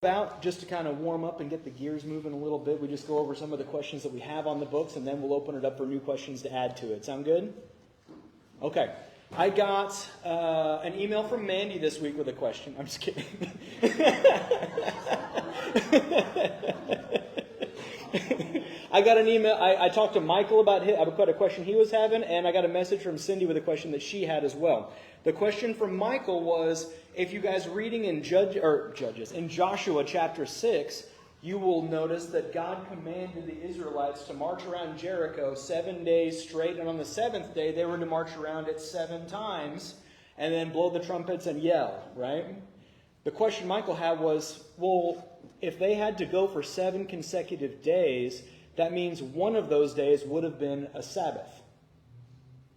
About just to kind of warm up and get the gears moving a little bit, we just go over some of the questions that we have on the books, and then we'll open it up for new questions to add to it. Sound good? Okay. I got an email from Mandy this week with a question. I'm just kidding. I got an email. I talked to Michael about a question he was having, and I got a message from Cindy with a question that she had as well. The question from Michael was, if you guys reading in Joshua chapter 6, you will notice that God commanded the Israelites to march around Jericho 7 days straight, and on the seventh day they were to march around it 7 times, and then blow the trumpets and yell, right? The question Michael had was, well, if they had to go for 7 consecutive days, that means one of those days would have been a Sabbath.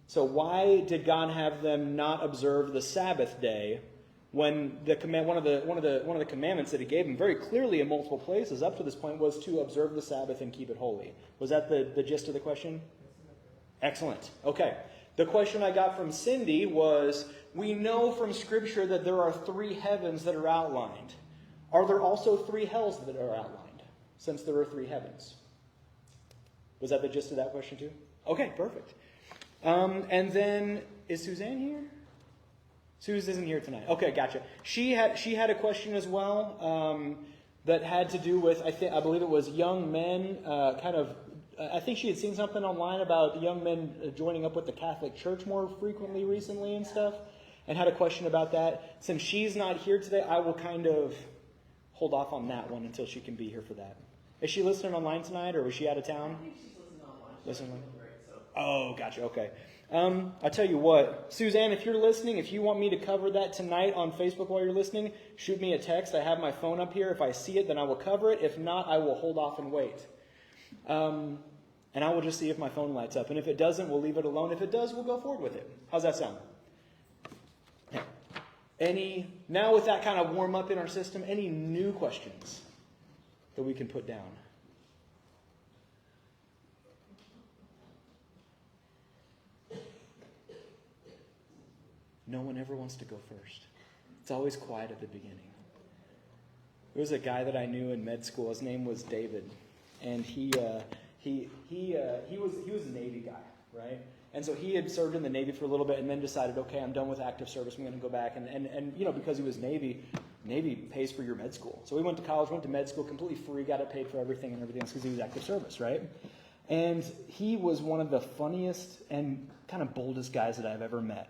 So why did God have them not observe the Sabbath day when the one of the commandments that He gave them very clearly in multiple places up to this point was to observe the Sabbath and keep it holy? Was that the gist of the question? Excellent. Okay. The question I got from Cindy was, we know from Scripture that there are 3 heavens that are outlined. Are there also 3 hells that are outlined, since there are 3 heavens? Was that the gist of that question too? Okay, perfect. And then, is Suzanne here? Suze isn't here tonight. Okay, gotcha. She had a question as well that had to do with, I believe it was young men, I think she had seen something online about young men joining up with the Catholic Church more frequently recently and stuff, and had a question about that. Since she's not here today, I will kind of hold off on that one until she can be here for that. Is she listening online tonight, or was she out of town? I think she's listening online. Listening online? Great, so. Oh, gotcha. Okay. I'll tell you what, Suzanne, if you're listening, if you want me to cover that tonight on Facebook while you're listening, shoot me a text. I have my phone up here. If I see it, then I will cover it. If not, I will hold off and wait. And I will just see if my phone lights up. And if it doesn't, we'll leave it alone. If it does, we'll go forward with it. How's that sound? Now with that kind of warm up in our system, any new questions that we can put down? No one ever wants to go first. It's always quiet at the beginning. There was a guy that I knew in med school. His name was David, and he was a Navy guy, right? And so he had served in the Navy for a little bit, and then decided, okay, I'm done with active service. I'm going to go back, and because he was Navy pays for your med school. So he went to college, went to med school completely free, got it paid for everything and everything else because he was active service, right? And he was one of the funniest and kind of boldest guys that I've ever met.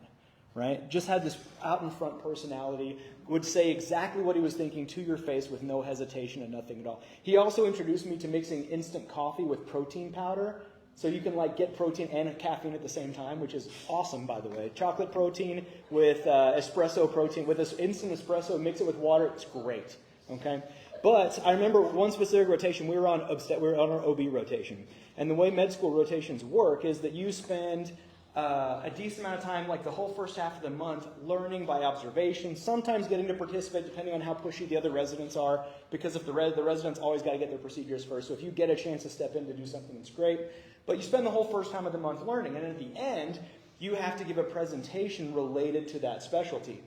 Right? Just had this out in front personality, would say exactly what he was thinking to your face with no hesitation and nothing at all. He also introduced me to mixing instant coffee with protein powder. So you can get protein and caffeine at the same time, which is awesome, by the way. Chocolate protein with espresso protein, with this instant espresso, mix it with water, it's great. Okay? But I remember one specific rotation, we were on our OB rotation. And the way med school rotations work is that you spend a decent amount of time, like the whole first half of the month, learning by observation, sometimes getting to participate depending on how pushy the other residents are, because if the residents always got to get their procedures first. So if you get a chance to step in to do something, it's great. But you spend the whole first time of the month learning, and at the end, you have to give a presentation related to that specialty.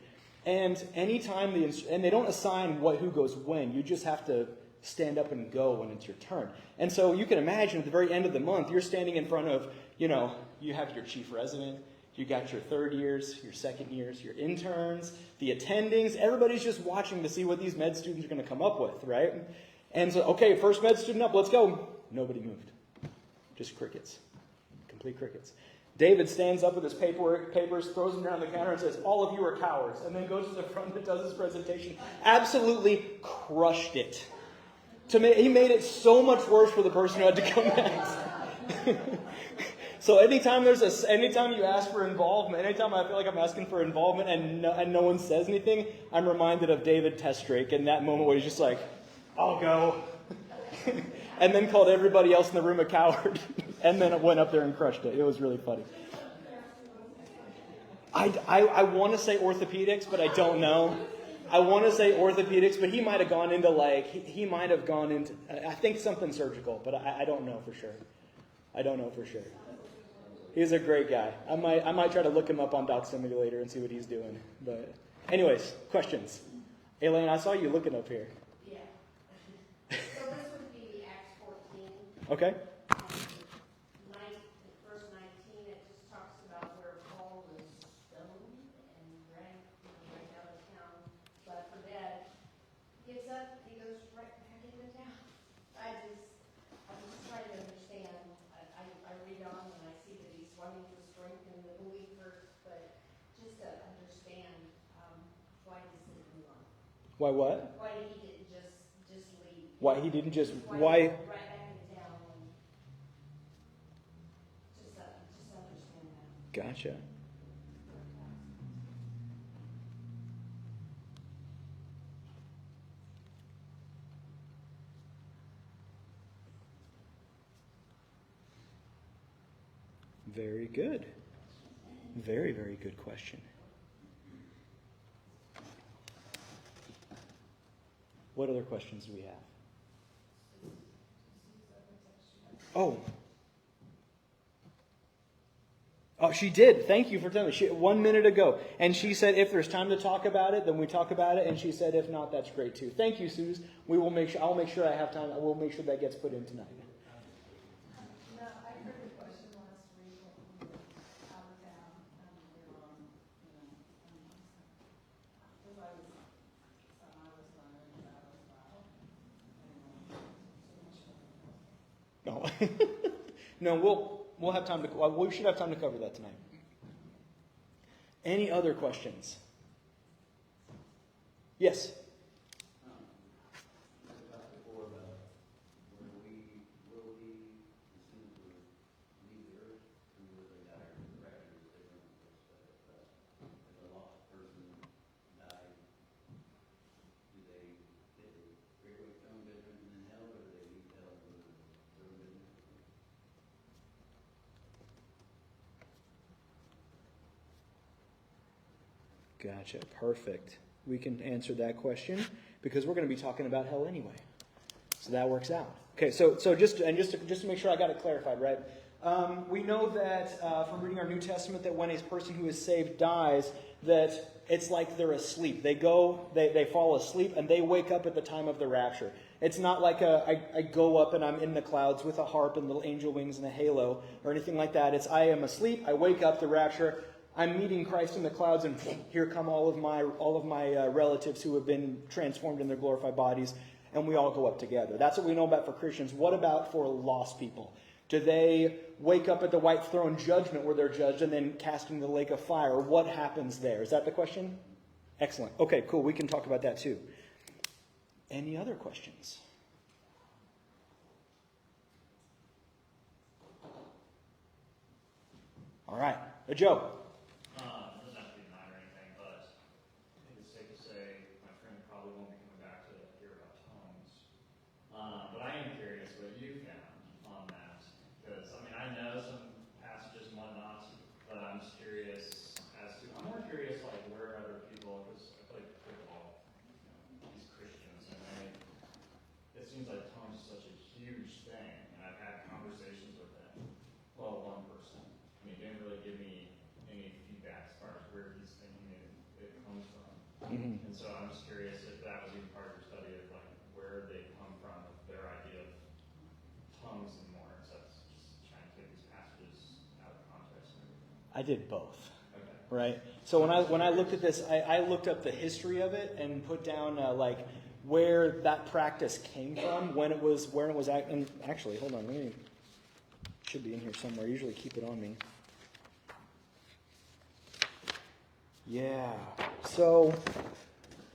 And anytime and they don't assign who goes when, you just have to stand up and go when it's your turn. And so you can imagine at the very end of the month, you're standing in front of, you have your chief resident, you got your 3rd years, your 2nd years, your interns, the attendings. Everybody's just watching to see what these med students are going to come up with, right? And so, okay, first med student up, let's go. Nobody moved. Just crickets. Complete crickets. David stands up with his papers, throws them down the counter and says, all of you are cowards. And then goes to the front and does his presentation. Absolutely crushed it. He made it so much worse for the person who had to come next. So anytime you ask for involvement, anytime I feel like I'm asking for involvement and no one says anything, I'm reminded of David Testrake in that moment where he's just like, I'll go. And then called everybody else in the room a coward. And then went up there and crushed it. It was really funny. I want to say orthopedics, but I don't know. I want to say orthopedics, but he might have gone into I think something surgical, but I don't know for sure. I don't know for sure. He's a great guy. I might try to look him up on Doc Simulator and see what he's doing. But anyways, questions. Elaine, I saw you looking up here. Yeah. Okay. Verse 19, it just talks about where Paul was stoned and dragged out of town, left for dead. Gets up, he goes right back into town. I'm just trying to understand. I read on and I see that he's wanting to strengthen the believers, but just to understand why this didn't move on. Why what? Why he didn't just leave. Why he didn't just, Why? Right back in town and just understand that. Gotcha. Very good. Very, very good question. What other questions do we have? Oh. Oh, she did. Thank you for telling me. 1 minute ago. And she said if there's time to talk about it, then we talk about it. And she said if not, that's great too. Thank you, Suze. We will make sure. I'll make sure I have time. I will make sure that gets put in tonight. No, I heard the question last week when we were out of town and we were on, because I was learning and I was not. No. No, we'll have time to. We should have time to cover that tonight. Any other questions? Yes. Gotcha. Perfect. We can answer that question because we're going to be talking about hell anyway. So that works out. Okay, so just to make sure I got it clarified, right? We know that from reading our New Testament that when a person who is saved dies, that it's like they're asleep. They fall asleep and they wake up at the time of the rapture. It's not like I go up and I'm in the clouds with a harp and little angel wings and a halo or anything like that. It's I am asleep, I wake up, the rapture, I'm meeting Christ in the clouds, and here come all of my relatives who have been transformed in their glorified bodies, and we all go up together. That's what we know about for Christians. What about for lost people? Do they wake up at the white throne judgment where they're judged and then cast into the lake of fire? What happens there? Is that the question? Excellent. Okay, cool. We can talk about that too. Any other questions? All right. Joe. It doesn't have to be mine or anything, but I think it's safe to say my friend probably won't be coming back to hear about tongues. But I am curious what you found on that. Because, I know some passages and whatnot, but I'm just curious I'm more curious, where other people, because I feel like they're all these Christians, and it seems like tongues is such a huge thing, and I've had conversations with them. Well, one person. He didn't really give me any feedback as far as where he's thinking it comes from. Mm-hmm. And so I'm just curious if that was even part of your study of where they come from, their idea of tongues and more, except just trying to take these passages out of context and everything. I did both. Okay. Right? So when I looked at this, I looked up the history of it and put down where that practice came from, when it was and actually, hold on, it should be in here somewhere. I usually keep it on me. Yeah. So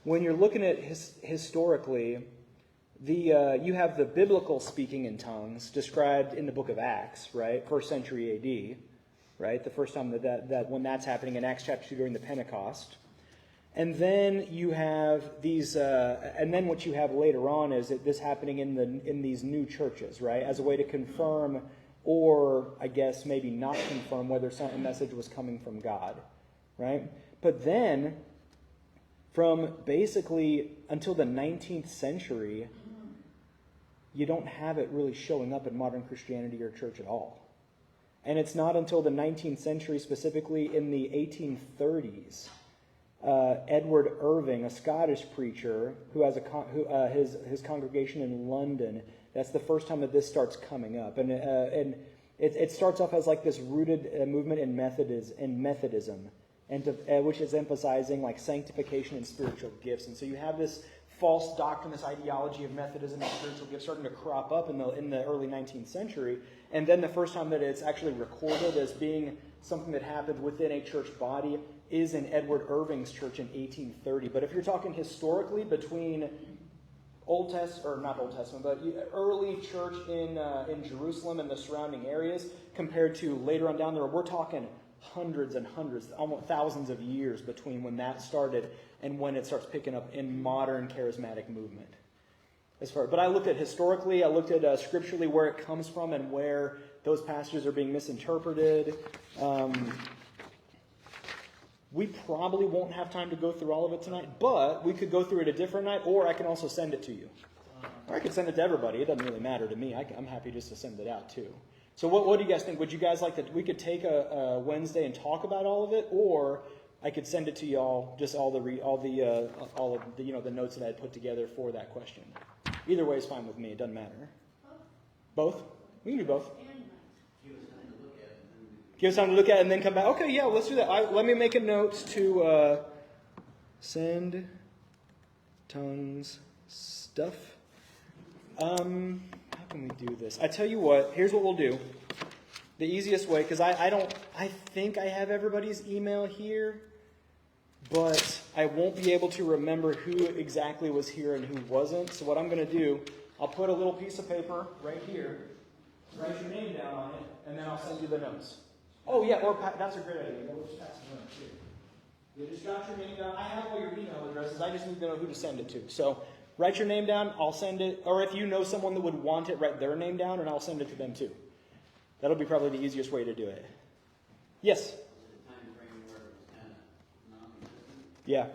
when you're looking at historically, you have the biblical speaking in tongues described in the book of Acts, right? 1st century AD, right? The first time that when that's happening in Acts chapter 2 during the Pentecost. And then you have these, and then what you have later on is this happening in these new churches, right? As a way to confirm, or I guess maybe not confirm whether a message was coming from God, right? But then, from basically until the 19th century, you don't have it really showing up in modern Christianity or church at all. And it's not until the 19th century, specifically in the 1830s, Edward Irving, a Scottish preacher who has his congregation in London. That's the first time that this starts coming up, and it starts off as like this rooted movement in Methodism, and which is emphasizing like sanctification and spiritual gifts. And so you have this false doctrine, this ideology of Methodism and spiritual gifts starting to crop up in the early 19th century. And then the first time that it's actually recorded as being something that happened within a church body is in Edward Irving's church in 1830. But if you're talking historically between early church in Jerusalem and the surrounding areas compared to later on down there, we're talking hundreds and hundreds, almost thousands of years between when that started and when it starts picking up in modern charismatic movement. But I looked at historically, I looked at scripturally where it comes from and where those passages are being misinterpreted. We probably won't have time to go through all of it tonight, but we could go through it a different night, or I can also send it to you. Or I could send it to everybody. It doesn't really matter to me. I'm happy just to send it out too. So what do you guys think? Would you guys like that? We could take a Wednesday and talk about all of it, or I could send it to y'all, just all of the notes that I had put together for that question. Either way is fine with me. It doesn't matter. Both? We can do both. Give us time to look at it and then come back. Okay, yeah, let's do that. Let me make a note to send tongues stuff. How can we do this? I tell you what, here's what we'll do. The easiest way, because I think I have everybody's email here, but I won't be able to remember who exactly was here and who wasn't. So what I'm going to do, I'll put a little piece of paper right here, write your name down on it, and then I'll send you the notes. Oh, yeah, that's a great idea. We'll just pass the notes here. You just got your name down. I have all your email addresses. I just need to know who to send it to. So write your name down. I'll send it. Or if you know someone that would want it, write their name down, and I'll send it to them too. That'll be probably the easiest way to do it. Yes? Yeah.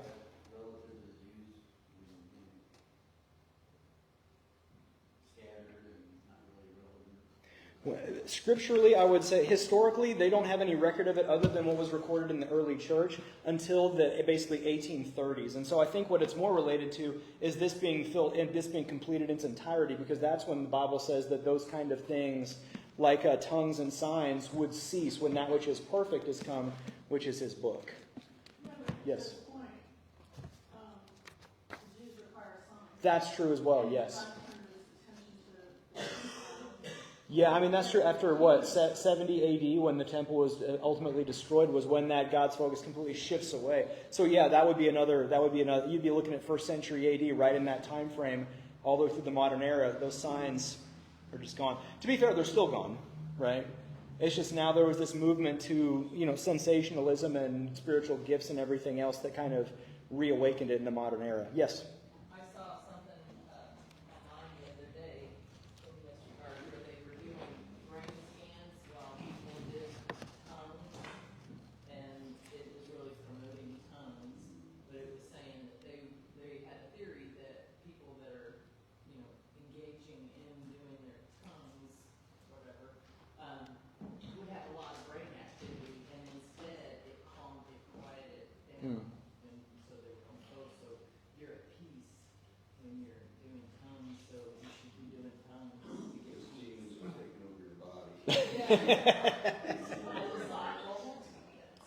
Scripturally, I would say, historically, they don't have any record of it other than what was recorded in the early church until the basically 1830s. And so I think what it's more related to is this being completed in its entirety, because that's when the Bible says that those kind of things, like tongues and signs, would cease when that which is perfect has come, which is His book. Yes? That's true as well, yes. Yeah, I mean, that's true. After, 70 AD, when the temple was ultimately destroyed, was when that God's focus completely shifts away. So yeah, that would be another, you'd be looking at 1st century AD, right in that time frame, all the way through the modern era. Those signs are just gone. To be fair, they're still gone, right? It's just now there was this movement to, sensationalism and spiritual gifts and everything else that kind of reawakened it in the modern era. Yes?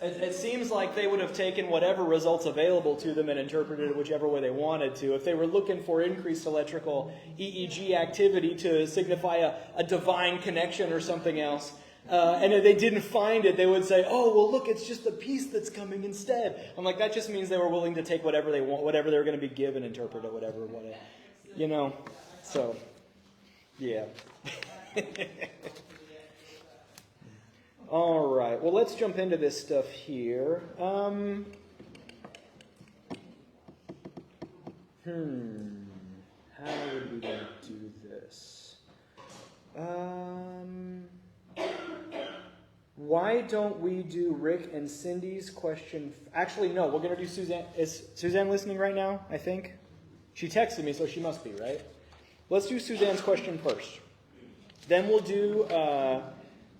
It seems like they would have taken whatever results available to them and interpreted it whichever way they wanted to. If they were looking for increased electrical EEG activity to signify a divine connection or something else, and if they didn't find it, they would say, oh, well, look, it's just a piece that's coming instead. I'm like, that just means they were willing to take whatever they want, whatever they were going to be given, interpret it, whatever. So, yeah. All right. Well, let's jump into this stuff here. How would we do this? Why don't we do Rick and Cindy's question? Actually, no. We're going to do Suzanne. Is Suzanne listening right now, I think? She texted me, so she must be, right? Let's do Suzanne's question first. Then we'll do...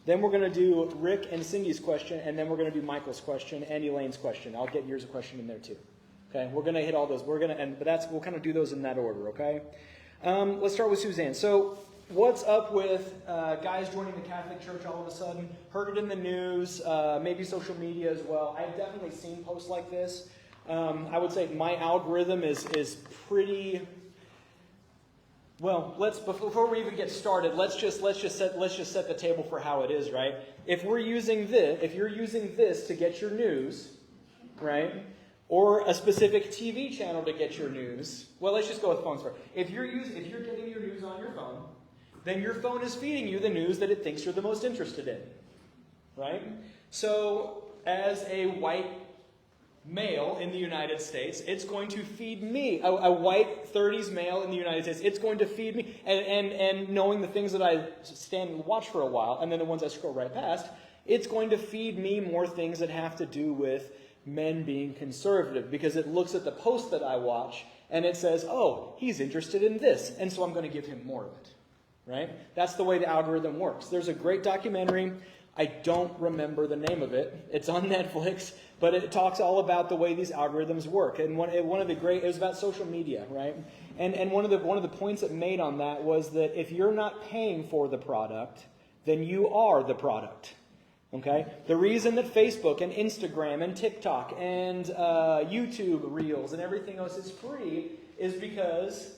Then we're going to do Rick and Cindy's question, and then we're going to do Michael's question and Elaine's question. I'll get yours a question in there too. Okay, we're going to hit all those. We'll kind of do those in that order, okay? Let's start with Suzanne. So, what's up with guys joining the Catholic Church all of a sudden? Heard it in the news, maybe social media as well. I've definitely seen posts like this. I would say my algorithm is pretty. Well, before we even get started, let's just set the table for how it is, right? If you're using this to get your news, right? Or a specific TV channel to get your news. Well, let's just go with phones first. If you're getting your news on your phone, then your phone is feeding you the news that it thinks you're the most interested in. Right? So, as a white male in the United States, it's going to feed me, a white 30s male in the United States, it's going to feed me, and knowing the things that I stand and watch for a while, and then the ones I scroll right past, it's going to feed me more things that have to do with men being conservative, because it looks at the post that I watch and it says, oh, he's interested in this, and so I'm going to give him more of it. Right? That's the way the algorithm works. There's a great documentary. I don't remember the name of it. It's on Netflix, but it talks all about the way these algorithms work. And it was about social media, right? And one of the points it made on that was that if you're not paying for the product, then you are the product. Okay? The reason that Facebook and Instagram and TikTok and YouTube Reels and everything else is free is because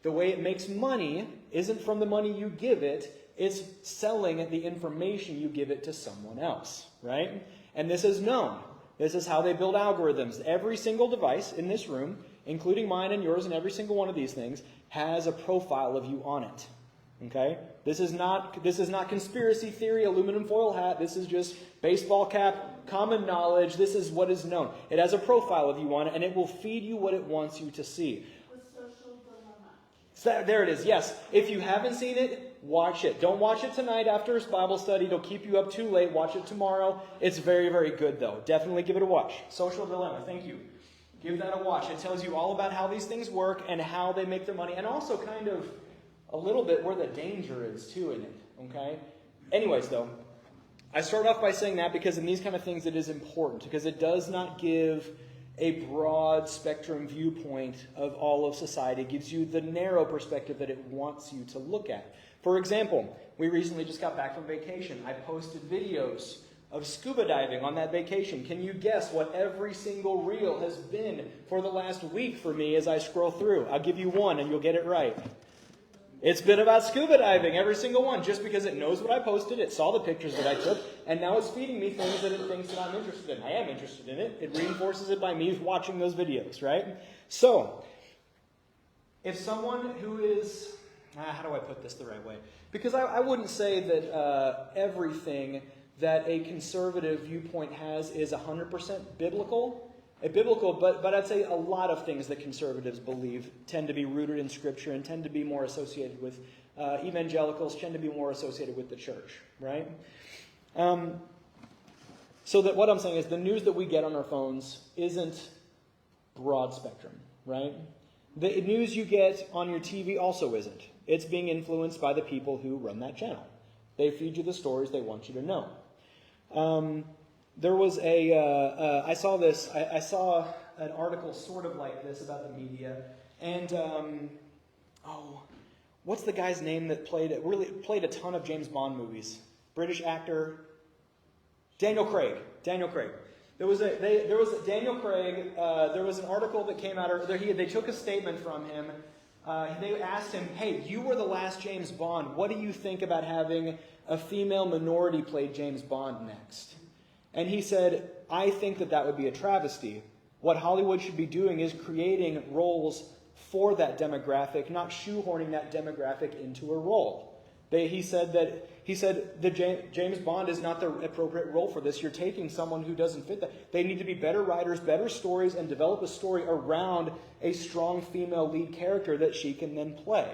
the way it makes money isn't from the money you give it, it's selling the information you give it to someone else, right? And this is known. This is how they build algorithms. Every single device in this room, including mine and yours and every single one of these things, has a profile of you on it. Okay? This is not conspiracy theory, aluminum foil hat. This is just baseball cap, common knowledge. This is what is known. It has a profile of you on it, and it will feed you what it wants you to see. The Social Dilemma. So there it is. Yes. If you haven't seen it, watch it. Don't watch it tonight after Bible study. It'll keep you up too late. Watch it tomorrow. It's very, very good, though. Definitely give it a watch. Social Dilemma. Thank you. Give that a watch. It tells you all about how these things work and how they make their money, and also kind of a little bit where the danger is, too, in it. Okay? Anyways, though, I start off by saying that because in these kind of things it is important, because it does not give a broad spectrum viewpoint of all of society. It gives you the narrow perspective that it wants you to look at. For example, we recently just got back from vacation. I posted videos of scuba diving on that vacation. Can you guess what every single reel has been for the last week for me as I scroll through? I'll give you one and you'll get it right. It's been about scuba diving, every single one, just because it knows what I posted, it saw the pictures that I took, and now it's feeding me things that it thinks that I'm interested in. I am interested in it. It reinforces it by me watching those videos, right? So, if someone who is... how do I put this the right way? Because I wouldn't say that everything that a conservative viewpoint has is 100% biblical. But I'd say a lot of things that conservatives believe tend to be rooted in Scripture and tend to be more associated with evangelicals, tend to be more associated with the church, right? So that what I'm saying is the news that we get on our phones isn't broad spectrum, right? The news you get on your TV also isn't. It's being influenced by the people who run that channel. They feed you the stories they want you to know. There was I saw an article sort of like this about the media, and what's the guy's name that played a ton of James Bond movies? British actor, Daniel Craig. There was Daniel Craig. There was an article that came out. They took a statement from him. They asked him, "Hey, you were the last James Bond. What do you think about having a female minority play James Bond next?" And he said, "I think that would be a travesty. What Hollywood should be doing is creating roles for that demographic, not shoehorning that demographic into a role." He said James Bond is not the appropriate role for this. You're taking someone who doesn't fit that. They need to be better writers, better stories, and develop a story around a strong female lead character that she can then play.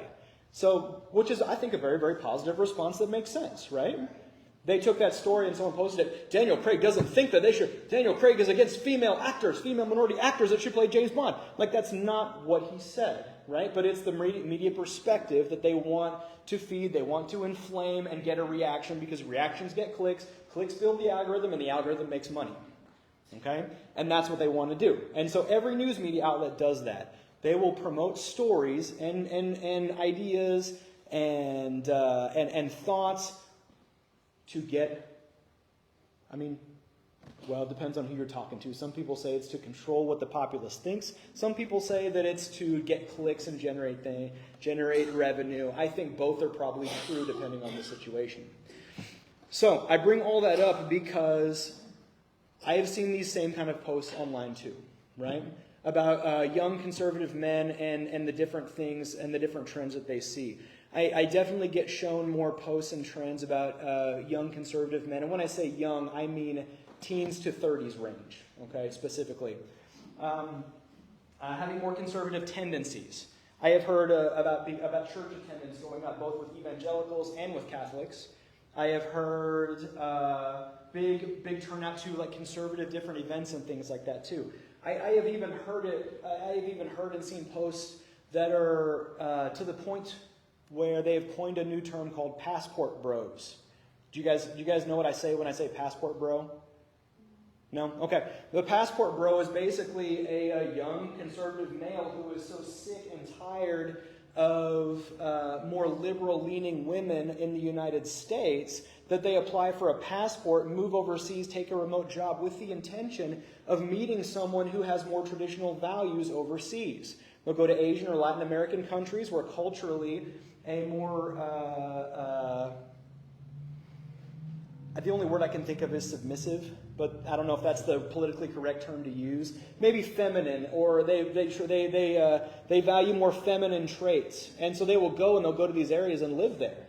So, which is, I think, a very, very positive response that makes sense, right? They took that story and someone posted it. Daniel Craig doesn't think that they should. Daniel Craig is against female minority actors that should play James Bond. Like, that's not what he said, right? But it's the media perspective that they want to feed, they want to inflame and get a reaction, because reactions get clicks. Clicks build the algorithm, and the algorithm makes money. Okay? And that's what they want to do. And so every news media outlet does that. They will promote stories and ideas and thoughts to get, well, it depends on who you're talking to. Some people say it's to control what the populace thinks. Some people say that it's to get clicks and generate revenue. I think both are probably true depending on the situation. So I bring all that up because I have seen these same kind of posts online too, right? About young conservative men and the different things and the different trends that they see. I definitely get shown more posts and trends about young conservative men. And when I say young, I mean teens to 30s range, okay, specifically. Having more conservative tendencies. I have heard about church attendance going up, both with evangelicals and with Catholics. I have heard big turnout to like conservative different events and things like that too. I have even heard and seen posts that are to the point where they have coined a new term called passport bros. Do you guys know what I say when I say passport bro? No? Okay. The passport bro is basically a young conservative male who is so sick and tired of more liberal-leaning women in the United States that they apply for a passport, move overseas, take a remote job with the intention of meeting someone who has more traditional values overseas. They'll go to Asian or Latin American countries where culturally a more... the only word I can think of is submissive, but I don't know if that's the politically correct term to use. Maybe feminine, or they value more feminine traits, and so they will go and they'll go to these areas and live there.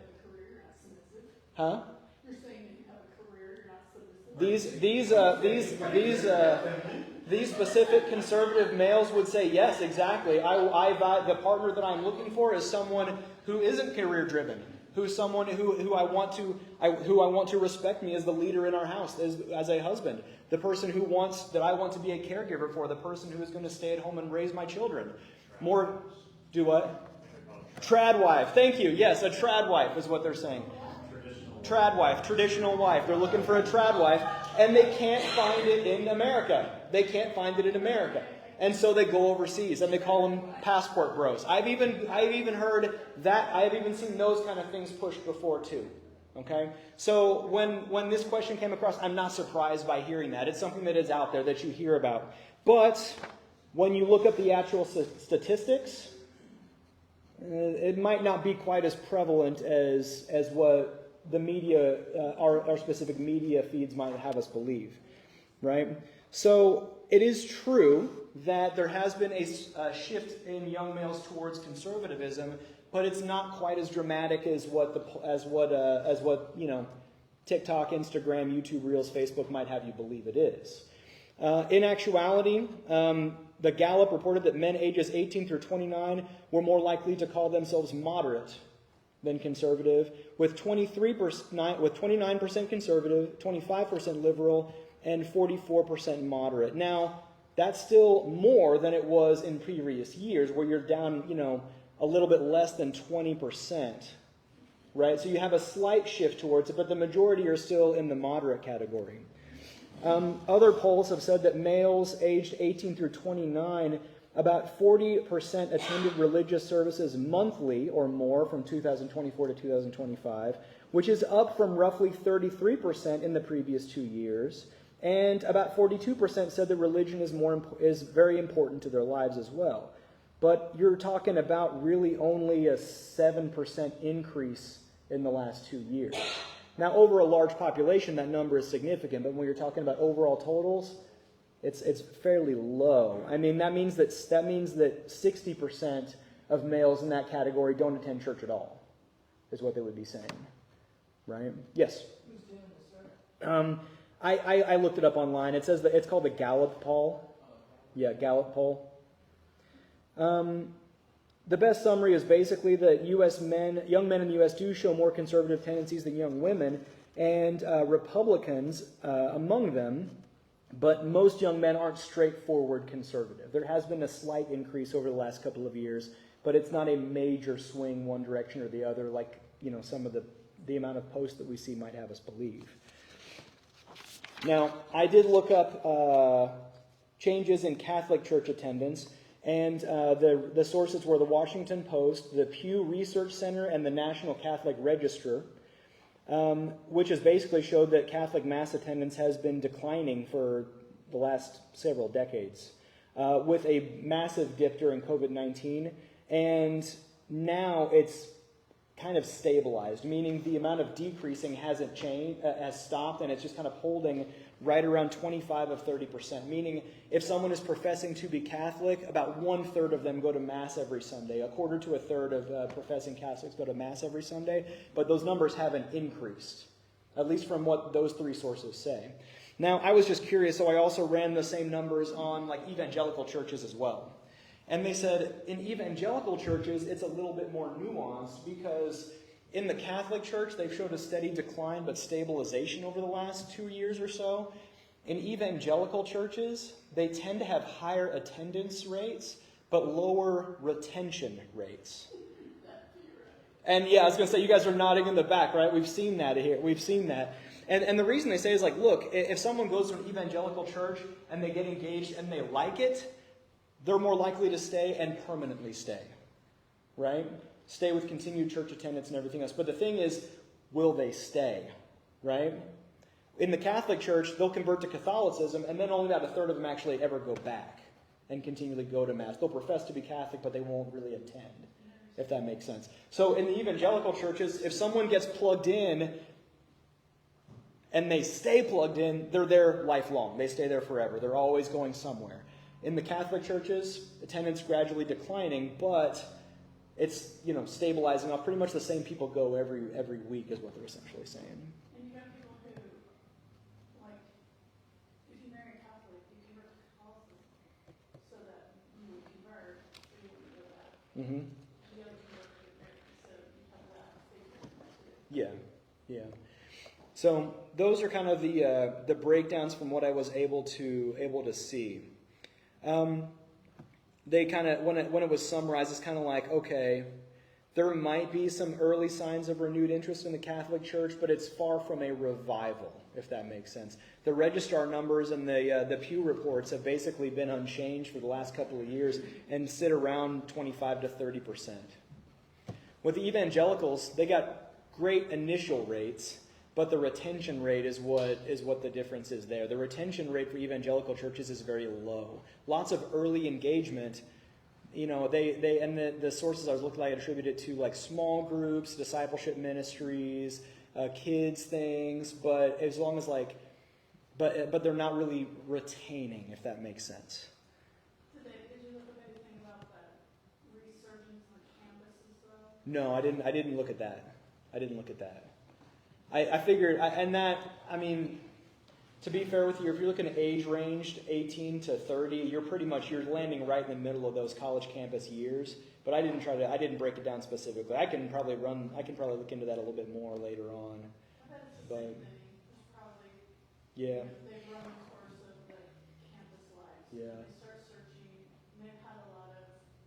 Huh? You're saying that you have a career, you're not submissive. These specific conservative males would say yes, exactly. The partner that I'm looking for is someone who isn't career driven. Who's someone who I want to respect me as the leader in our house, as a husband. The person that I want to be a caregiver for, the person who is going to stay at home and raise my children. Do what? Trad wife. Thank you. Yes, a trad wife is what they're saying. Trad wife, traditional wife. They're looking for a trad wife, and they can't find it in America. And so they go overseas, and they call them passport bros. I've even heard that. I've even seen those kind of things pushed before too. Okay? So when this question came across, I'm not surprised by hearing that. It's something that is out there that you hear about. But when you look up the actual statistics, it might not be quite as prevalent as what the media, our specific media feeds might have us believe. Right? So it is true that there has been a shift in young males towards conservatism, but it's not quite as dramatic as what TikTok, Instagram, YouTube Reels, Facebook might have you believe it is. In actuality, the Gallup reported that men ages 18 through 29 were more likely to call themselves moderate than conservative, with 29% conservative, 25% liberal, and 44% moderate. Now, that's still more than it was in previous years, where you're down, a little bit less than 20%, right? So you have a slight shift towards it, but the majority are still in the moderate category. Other polls have said that males aged 18 through 29, about 40% attended religious services monthly or more from 2024 to 2025, which is up from roughly 33% in the previous 2 years. And about 42% said that religion is very important to their lives as well. But you're talking about really only a 7% increase in the last 2 years. Now, over a large population, that number is significant. But when you're talking about overall totals, it's fairly low. I mean, that means that 60% of males in that category don't attend church at all, is what they would be saying, right? Yes. Who's doing this, sir? I looked it up online. It says that it's called the Gallup poll. Yeah, Gallup poll. The best summary is basically that young men in the U.S. do show more conservative tendencies than young women, and Republicans among them, but most young men aren't straightforward conservative. There has been a slight increase over the last couple of years, but it's not a major swing one direction or the other like, some of the amount of posts that we see might have us believe. Now, I did look up changes in Catholic Church attendance, and the sources were the Washington Post, the Pew Research Center, and the National Catholic Register, which has basically showed that Catholic Mass attendance has been declining for the last several decades, with a massive dip during COVID-19, and now it's kind of stabilized, meaning the amount of decreasing hasn't changed, has stopped, and it's just kind of holding right around 25 of 30%, meaning if someone is professing to be Catholic, about 1/3 of them go to Mass every Sunday. 1/4 to 1/3 of professing Catholics go to Mass every Sunday, but those numbers haven't increased, at least from what those three sources say. Now, I was just curious, so I also ran the same numbers on like evangelical churches as well. And they said in evangelical churches, it's a little bit more nuanced because in the Catholic Church, they've showed a steady decline but stabilization over the last 2 years or so. In evangelical churches, they tend to have higher attendance rates but lower retention rates. And yeah, I was going to say, you guys are nodding in the back, right? We've seen that here. We've seen that. And the reason they say is like, look, if someone goes to an evangelical church and they get engaged and they like it, they're more likely to stay and permanently stay, right? Stay with continued church attendance and everything else. But the thing is, will they stay, right? In the Catholic Church, they'll convert to Catholicism, and then only about 1/3 of them actually ever go back and continually go to Mass. They'll profess to be Catholic, but they won't really attend, if that makes sense. So in the evangelical churches, if someone gets plugged in and they stay plugged in, they're there lifelong. They stay there forever. They're always going somewhere. In the Catholic churches, attendance gradually declining, but it's, stabilizing off. Pretty much the same people go every week is what they're essentially saying. And you have people who, like, if you marry a Catholic, you convert to Catholicism, so that when you convert, you wouldn't go back. Mm-hmm. The other convert, so you have that figure too. Yeah. So those are kind of the breakdowns from what I was able to see. They kind of, when it was summarized, it's kind of like, okay, there might be some early signs of renewed interest in the Catholic Church, but it's far from a revival, if that makes sense. The registrar numbers and the Pew reports have basically been unchanged for the last couple of years and sit around 25 to 30%. With the evangelicals, they got great initial rates, but the retention rate is what the difference is there. The retention rate for evangelical churches is very low. Lots of early engagement. The sources I was looking at attributed to like small groups, discipleship ministries, kids things, but as long as but they're not really retaining, if that makes sense. Did you look at anything about that resurgence on campuses though? No, I didn't look at that. I figured, to be fair with you, if you're looking at age ranged 18 to 30, you're landing right in the middle of those college campus years. But I didn't break it down specifically. I can probably look into that a little bit more later on. I bet it's the same thing. It's probably, Yeah, if they run the course of the campus lives. Yeah. They start searching, and they've had a lot of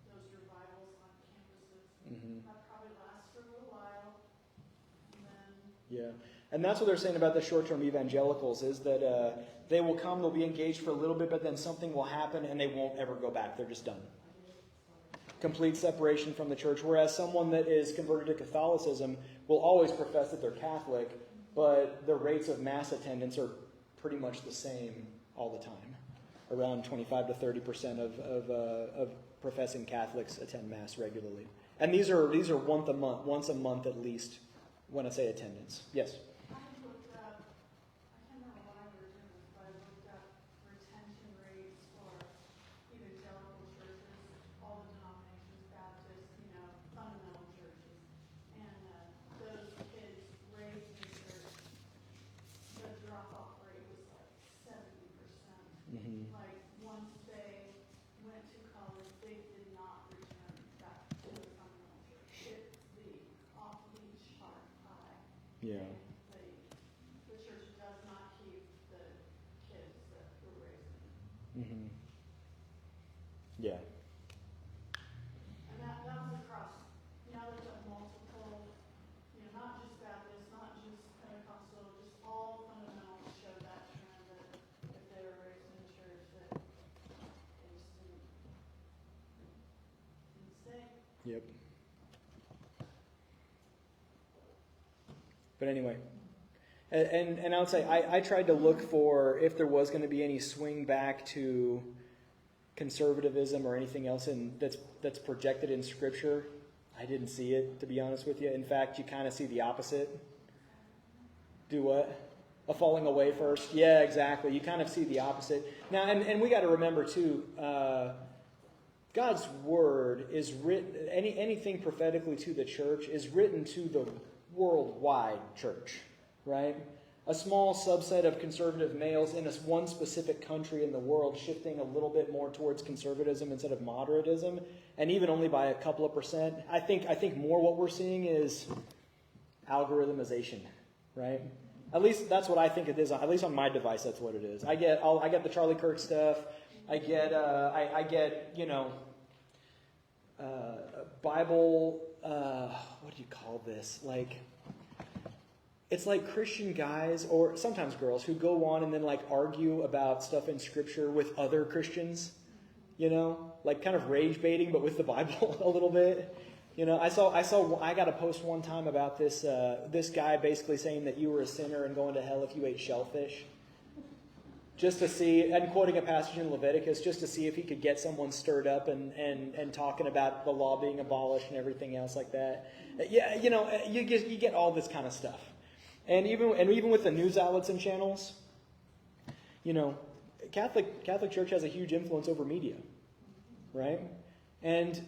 those revivals on campuses. mm-hmm. That probably lasts for a little while, and then Yeah. And that's what they're saying about the short-term evangelicals is that they will come, they'll be engaged for a little bit, but then something will happen and they won't ever go back. They're just done. Complete separation from the church. Whereas someone that is converted to Catholicism will always profess that they're Catholic, but the rates of Mass attendance are pretty much the same all the time. Around 25 to 30% of professing Catholics attend Mass regularly. And these are once a month at least when I say attendance. Yes? I had looked up, I can't remember why we were doing this, but I looked up retention rates for evangelical churches, all the denominations, Baptist, fundamental churches. And those kids raised in church, the drop-off rate was like 70%. Mm-hmm. Like, once they went to college, they did not return back to the fundamental church. It's the off-beat sharp high. Yeah. The church does not keep the kids that were raised in it. Mm-hmm. Yeah. And that was across, there's a multiple, not just Baptist, not just Pentecostal, just all fundamentals show that trend Yep. But anyway, and I would say I tried to look for if there was going to be any swing back to conservatism or anything else that's projected in Scripture. I didn't see it, to be honest with you. In fact, you kind of see the opposite. Do what? A falling away first. Yeah, exactly. You kind of see the opposite. Now, and we got to remember too, God's word is written, anything prophetically to the church is written to the worldwide church, right? A small subset of conservative males in one specific country in the world shifting a little bit more towards conservatism instead of moderatism, and even only by a couple of percent. I think more what we're seeing is algorithmization, right? At least that's what I think it is. At least on my device, that's what it is. I get the Charlie Kirk stuff. I get Bible. What do you call this? It's like Christian guys or sometimes girls who go on and then argue about stuff in Scripture with other Christians. Kind of rage baiting, but with the Bible a little bit. I got a post one time about this guy basically saying that you were a sinner and going to hell if you ate shellfish. Just to see, and quoting a passage in Leviticus, just to see if he could get someone stirred up and talking about the law being abolished and everything else like that. Yeah, you get all this kind of stuff. And even with the news outlets and channels, Catholic Church has a huge influence over media, right? And,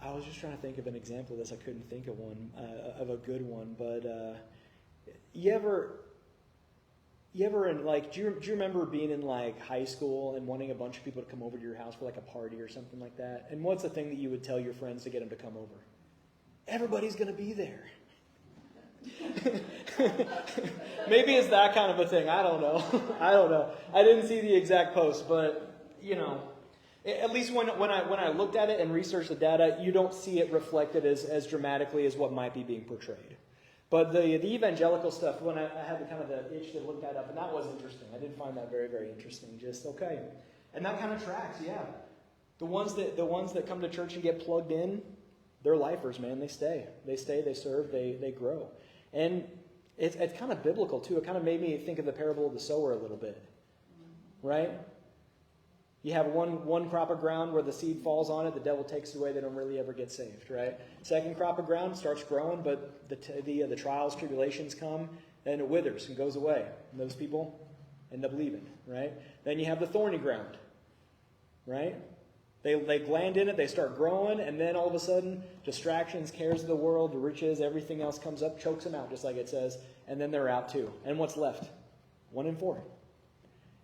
I was just trying to think of an example of this. I couldn't think of one, of a good one. But you ever in do you remember being in high school and wanting a bunch of people to come over to your house for a party or something like that? And what's the thing that you would tell your friends to get them to come over? Everybody's going to be there. Maybe it's that kind of a thing. I don't know. I didn't see the exact post, but at least when I looked at it and researched the data, you don't see it reflected as dramatically as what might be being portrayed. But the evangelical stuff, when I had the itch to look that up, and that was interesting. I did find that very, very interesting. Just okay, and that kind of tracks. Yeah, the ones that come to church and get plugged in, they're lifers, man. They stay, they serve, they grow, and it's kind of biblical too. It kind of made me think of the parable of the sower a little bit, right? You have one crop of ground where the seed falls on it, the devil takes it away, they don't really ever get saved, right? Second crop of ground starts growing, but the trials, tribulations come, then it withers and goes away. And those people end up leaving, right? Then you have the thorny ground, right? They land in it, they start growing, and then all of a sudden, distractions, cares of the world, riches, everything else comes up, chokes them out, just like it says, and then they're out too. And what's left? 1 in 4.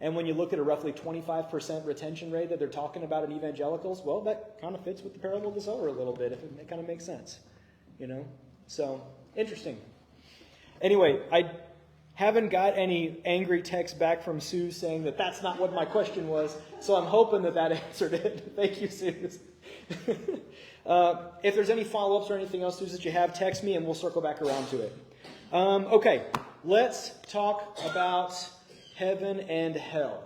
And when you look at a roughly 25% retention rate that they're talking about in evangelicals, well, that kind of fits with the parable of the sower a little bit, if it kind of makes sense, So, interesting. Anyway, I haven't got any angry text back from Sue saying that that's not what my question was, so I'm hoping that answered it. Thank you, Sue. If there's any follow-ups or anything else, Sue, that you have, text me and we'll circle back around to it. Okay, let's talk about heaven and hell.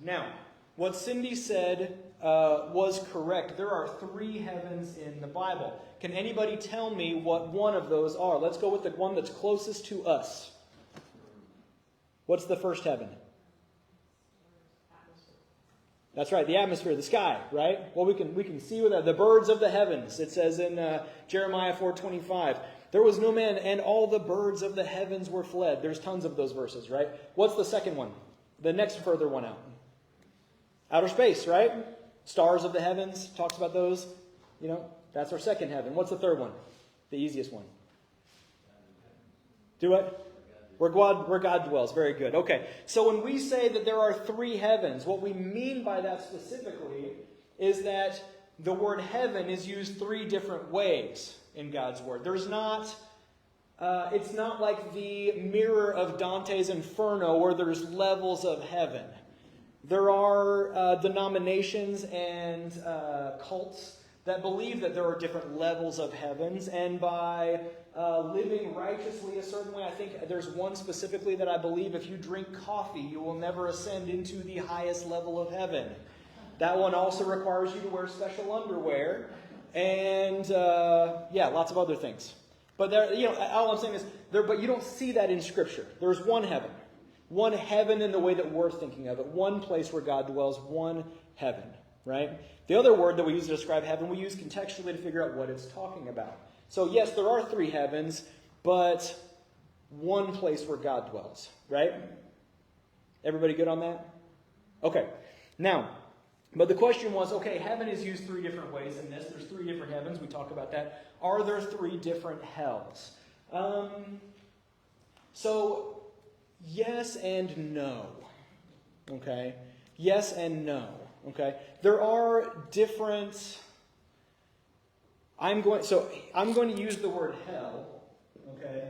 Now, what Cindy said was correct. There are 3 heavens in the Bible. Can anybody tell me what one of those are? Let's go with the one that's closest to us. What's the first heaven? That's right, the atmosphere, the sky, right? Well, we can see with that. The birds of the heavens. It says in Jeremiah 4:25. There was no man, and all the birds of the heavens were fled. There's tons of those verses, right? What's the second one? The next further one out. Outer space, right? Stars of the heavens, talks about those. That's our second heaven. What's the third one? The easiest one. Do what? Where God dwells. Very good. Okay. So when we say that there are 3 heavens, what we mean by that specifically is that the word heaven is used 3 different ways in God's word. There's not, it's not like the mirror of Dante's Inferno where there's levels of heaven. There are denominations and cults that believe that there are different levels of heavens, and by living righteously a certain way, I think there's one specifically that I believe if you drink coffee, you will never ascend into the highest level of heaven. That one also requires you to wear special underwear, and lots of other things. But there, all I'm saying is, but you don't see that in Scripture. There's one heaven in the way that we're thinking of it, one place where God dwells, one heaven, right? The other word that we use to describe heaven, we use contextually to figure out what it's talking about. So yes, there are 3 heavens, but one place where God dwells, right? Everybody good on that? Okay. Now, but the question was, okay, heaven is used 3 different ways in this. There's 3 different heavens. We talk about that. Are there 3 different hells? So, yes and no. Okay? Yes and no. Okay? There are different... I'm going to use the word hell, okay,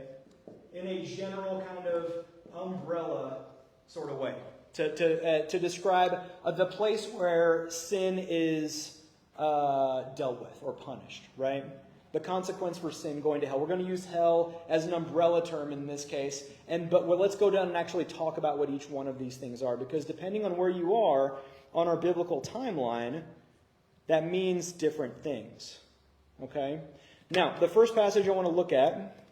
in a general kind of umbrella sort of way to describe the place where sin is dealt with or punished, right? The consequence for sin, going to hell. We're going to use hell as an umbrella term in this case, but let's go down and actually talk about what each one of these things are, because depending on where you are on our biblical timeline, that means different things. Okay? Now, the first passage I want to look at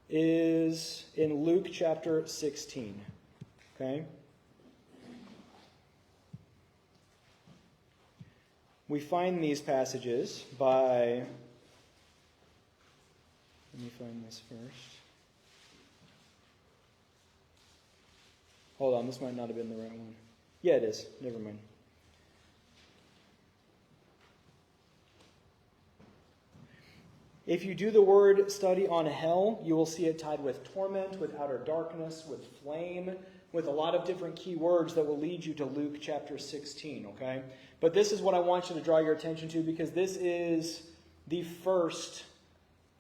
is in Luke chapter 16. Okay? We find these passages by... Let me find this first. Hold on, this might not have been the right one. Yeah, it is. Never mind. If you do the word study on hell, you will see it tied with torment, with outer darkness, with flame, with a lot of different key words that will lead you to Luke chapter 16, okay? But this is what I want you to draw your attention to, because this is the first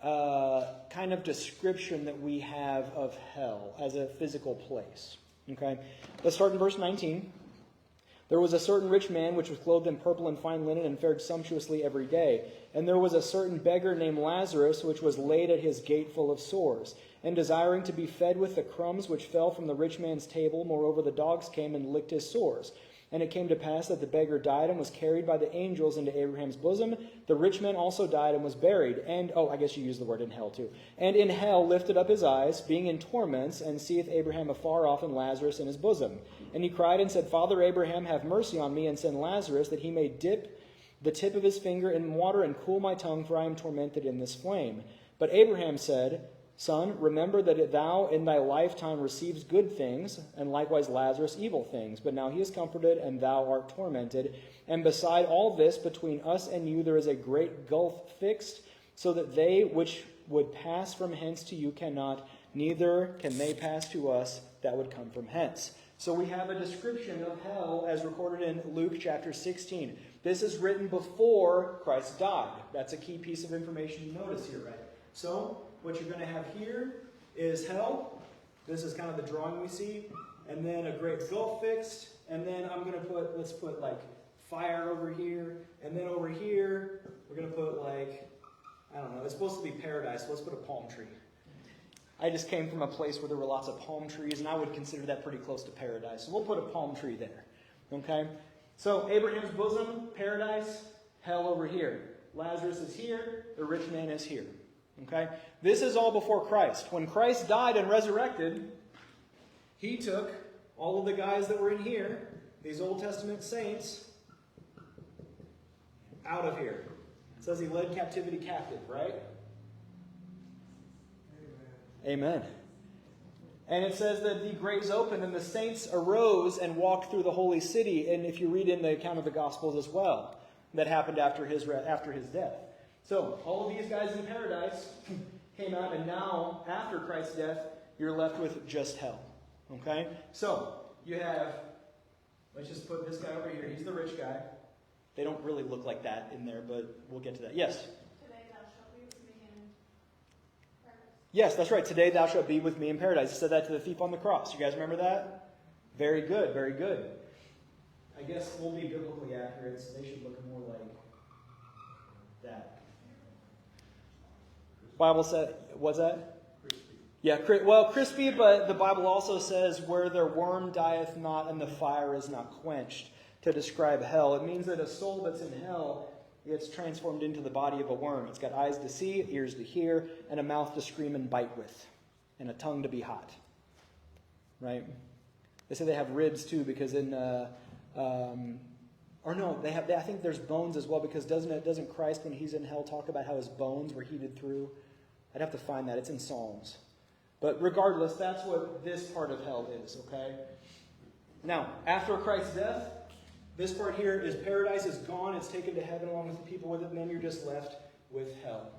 kind of description that we have of hell as a physical place, okay? Let's start in verse 19. There was a certain rich man which was clothed in purple and fine linen and fared sumptuously every day. And there was a certain beggar named Lazarus which was laid at his gate full of sores, and desiring to be fed with the crumbs which fell from the rich man's table. Moreover, the dogs came and licked his sores. And it came to pass that the beggar died and was carried by the angels into Abraham's bosom. The rich man also died and was buried. And, I guess you used the word in hell too. And in hell lifted up his eyes, being in torments, and seeth Abraham afar off and Lazarus in his bosom. And he cried and said, Father Abraham, have mercy on me, and send Lazarus, that he may dip the tip of his finger in water and cool my tongue, for I am tormented in this flame. But Abraham said, Son, remember that thou in thy lifetime receives good things, and likewise Lazarus evil things. But now he is comforted, and thou art tormented. And beside all this, between us and you there is a great gulf fixed, so that they which would pass from hence to you cannot, neither can they pass to us that would come from hence. So we have a description of hell as recorded in Luke chapter 16. This is written before Christ died. That's a key piece of information you notice here, right? So what you're going to have here is hell. This is kind of the drawing we see. And then a great gulf fixed. And then I'm going to let's put like fire over here. And then over here, we're going to put like, I don't know, it's supposed to be paradise. So let's put a palm tree. I just came from a place where there were lots of palm trees, and I would consider that pretty close to paradise. So we'll put a palm tree there. Okay? So Abraham's bosom, paradise, hell over here. Lazarus is here, the rich man is here. Okay? This is all before Christ. When Christ died and resurrected, he took all of the guys that were in here, these Old Testament saints, out of here. It says he led captivity captive, right? Amen. And it says that the graves opened and the saints arose and walked through the holy city. And if you read in the account of the Gospels as well, that happened after his death. So all of these guys in paradise came out, and now, after Christ's death, you're left with just hell. Okay? So you have, let's just put this guy over here. He's the rich guy. They don't really look like that in there, but we'll get to that. Yes? Yes, that's right. Today thou shalt be with me in paradise. He said that to the thief on the cross. You guys remember that? Very good, very good. I guess we'll be biblically accurate, so they should look more like that? Bible said, what's that? Yeah, well, crispy, but the Bible also says where their worm dieth not and the fire is not quenched to describe hell. It means that a soul that's in hell gets transformed into the body of a worm. It's got eyes to see, ears to hear, and a mouth to scream and bite with, and a tongue to be hot. Right? They say they have ribs too because in, or no, I think there's bones as well because doesn't Christ when he's in hell talk about how his bones were heated through? I'd have to find that. It's in Psalms. But regardless, that's what this part of hell is, okay? Now, after Christ's death, this part here is paradise is gone. It's taken to heaven along with the people with it, and then you're just left with hell,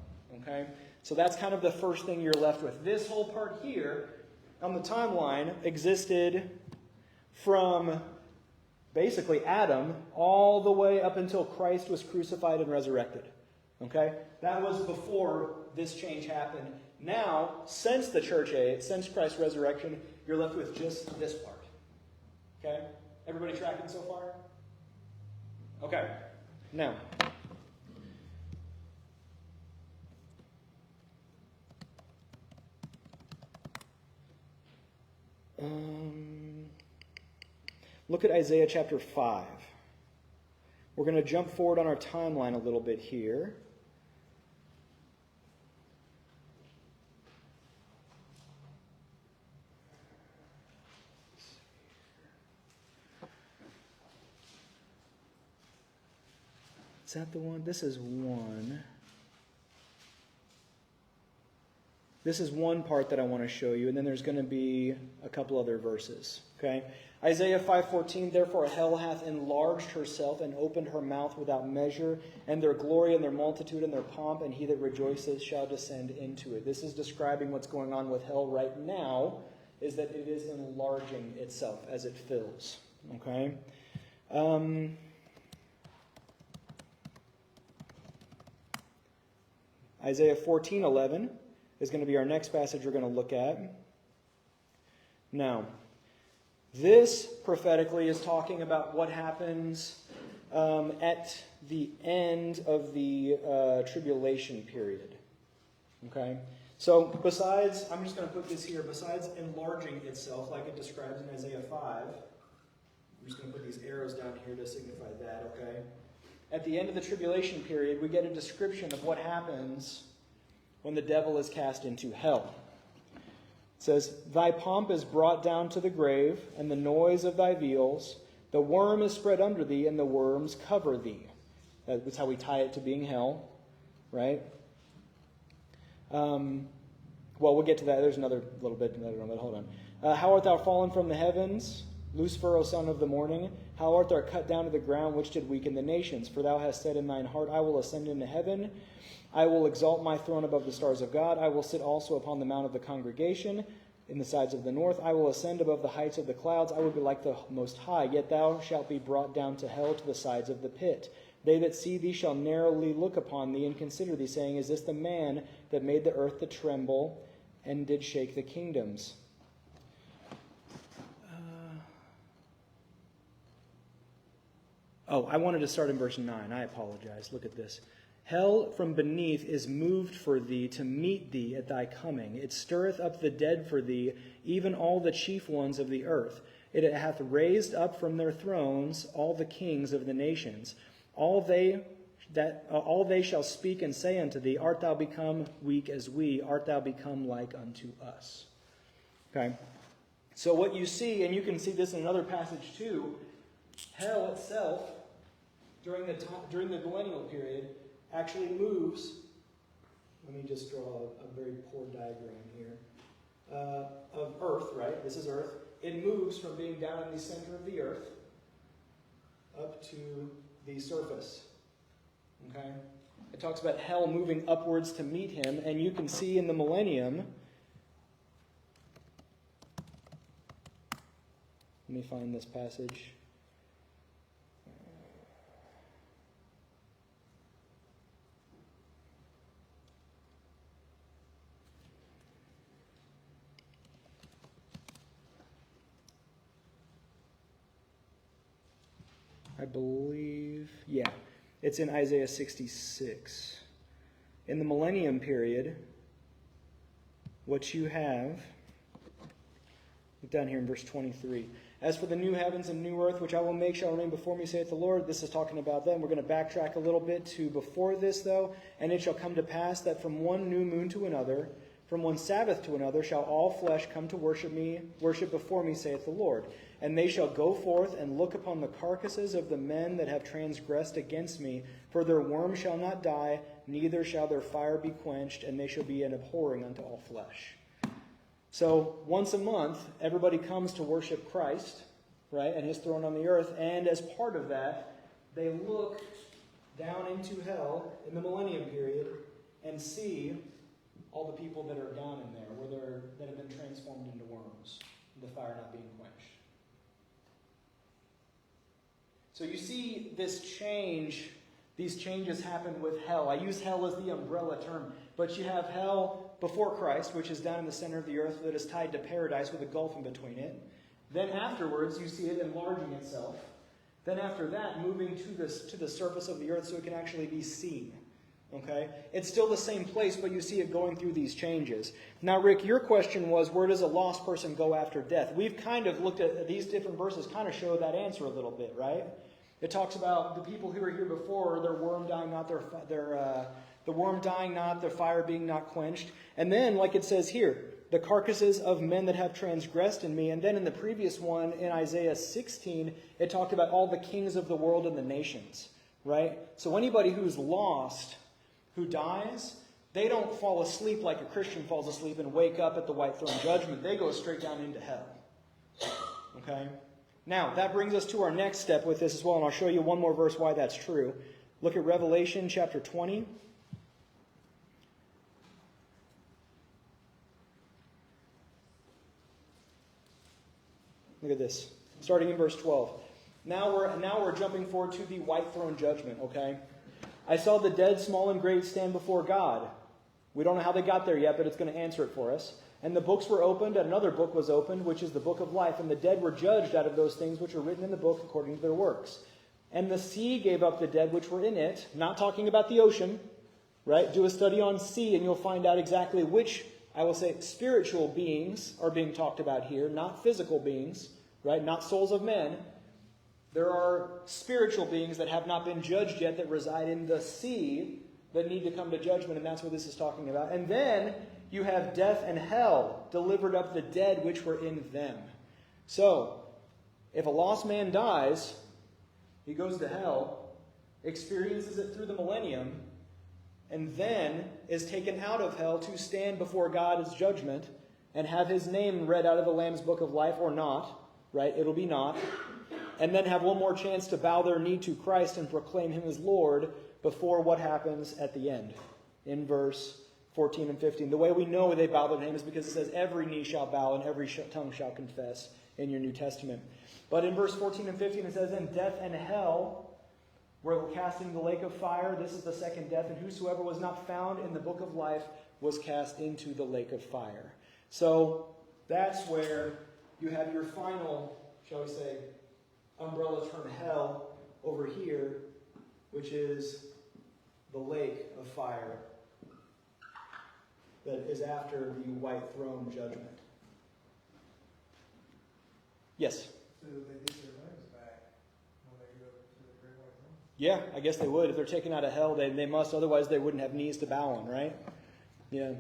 okay? So that's kind of the first thing you're left with. This whole part here on the timeline existed from basically Adam all the way up until Christ was crucified and resurrected, okay? That was before this change happened. Now, since the church age, since Christ's resurrection, you're left with just this part. Okay? Everybody tracking so far? Okay. Now, look at Isaiah chapter 5. We're going to jump forward on our timeline a little bit here. Is that the one? This is one. This is one part that I want to show you, and then there's going to be a couple other verses. Okay? Isaiah 5:14, therefore hell hath enlarged herself and opened her mouth without measure, and their glory and their multitude and their pomp, and he that rejoices shall descend into it. This is describing what's going on with hell right now, is that it is enlarging itself as it fills. Okay? Isaiah 14:11 is going to be our next passage we're going to look at. Now, this prophetically is talking about what happens at the end of the tribulation period. Okay? So besides, I'm just going to put this here, besides enlarging itself like it describes in Isaiah 5, I'm just going to put these arrows down here to signify that, okay? At the end of the tribulation period, we get a description of what happens when the devil is cast into hell. It says, thy pomp is brought down to the grave, and the noise of thy viols. The worm is spread under thee, and the worms cover thee. That's how we tie it to being hell, right? Well, we'll get to that. There's another little bit. Hold on. How art thou fallen from the heavens, Lucifer, O son of the morning? How art thou cut down to the ground, which did weaken the nations? For thou hast said in thine heart, I will ascend into heaven. I will exalt my throne above the stars of God. I will sit also upon the mount of the congregation in the sides of the north. I will ascend above the heights of the clouds. I will be like the Most High. Yet thou shalt be brought down to hell, to the sides of the pit. They that see thee shall narrowly look upon thee and consider thee, saying, is this the man that made the earth to tremble and did shake the kingdoms? I wanted to start in verse 9. I apologize. Look at this. Hell from beneath is moved for thee to meet thee at thy coming. It stirreth up the dead for thee, even all the chief ones of the earth. It hath raised up from their thrones all the kings of the nations. All they shall speak and say unto thee, art thou become weak as we? Art thou become like unto us? Okay. So what you see, and you can see this in another passage too, hell itself, during the millennial period, actually moves. Let me just draw a very poor diagram here of Earth, right? This is Earth. It moves from being down in the center of the Earth up to the surface. Okay? It talks about hell moving upwards to meet him, and you can see in the millennium. Let me find this passage. I believe, yeah. It's in Isaiah 66. In the millennium period, what you have, look down here in verse 23. As for the new heavens and new earth, which I will make shall remain before me, saith the Lord. This is talking about them. We're going to backtrack a little bit to before this, though. And it shall come to pass that from one new moon to another, from one Sabbath to another, shall all flesh come to worship before me, saith the Lord. And they shall go forth and look upon the carcasses of the men that have transgressed against me. For their worm shall not die, neither shall their fire be quenched, and they shall be an abhorring unto all flesh. So once a month, everybody comes to worship Christ, right, and his throne on the earth. And as part of that, they look down into hell in the millennium period and see all the people that are down in there, that have been transformed into worms, the fire not being quenched. So you see this change, these changes happen with hell. I use hell as the umbrella term, but you have hell before Christ, which is down in the center of the earth that is tied to paradise with a gulf in between it. Then afterwards, you see it enlarging itself. Then after that, moving to the surface of the earth so it can actually be seen. Okay? It's still the same place, but you see it going through these changes. Now, Rick, your question was, where does a lost person go after death? We've kind of looked at these different verses, kind of show that answer a little bit, right? It talks about the people who were here before, their worm dying not, the worm dying not, their fire being not quenched. And then, like it says here, the carcasses of men that have transgressed in me. And then in the previous one, in Isaiah 16, it talked about all the kings of the world and the nations, right? So anybody who's lost, who dies, they don't fall asleep like a Christian falls asleep and wake up at the white throne judgment. They go straight down into hell. Okay? Now, that brings us to our next step with this as well, and I'll show you one more verse why that's true. Look at Revelation chapter 20. Look at this. Starting in verse 12. Now we're jumping forward to the white throne judgment, okay? I saw the dead, small and great, stand before God. We don't know how they got there yet, but it's going to answer it for us. And the books were opened, and another book was opened, which is the book of life. And the dead were judged out of those things which are written in the book according to their works. And the sea gave up the dead which were in it. Not talking about the ocean, right? Do a study on sea, and you'll find out exactly which, I will say, spiritual beings are being talked about here, not physical beings, right? Not souls of men. There are spiritual beings that have not been judged yet that reside in the sea that need to come to judgment, and that's what this is talking about. And then you have death and hell delivered up the dead which were in them. So, if a lost man dies, he goes to hell, experiences it through the millennium, and then is taken out of hell to stand before God as judgment and have his name read out of the Lamb's book of life or not, right? It'll be not. And then have one more chance to bow their knee to Christ and proclaim him as Lord before what happens at the end in verse 14 and 15. The way we know they bow their name is because it says every knee shall bow and every tongue shall confess in your New Testament. But in verse 14 and 15 it says, "And death and hell were cast into the lake of fire." This is the second death. "And whosoever was not found in the book of life was cast into the lake of fire." So that's where you have your final, shall we say, umbrella term hell over here, which is the lake of fire that is after the white throne judgment. Yes? So they get their limbs back when they go to the great white throne? Yeah, I guess they would. If they're taken out of hell, they must. Otherwise, they wouldn't have knees to bow on, right? Yeah.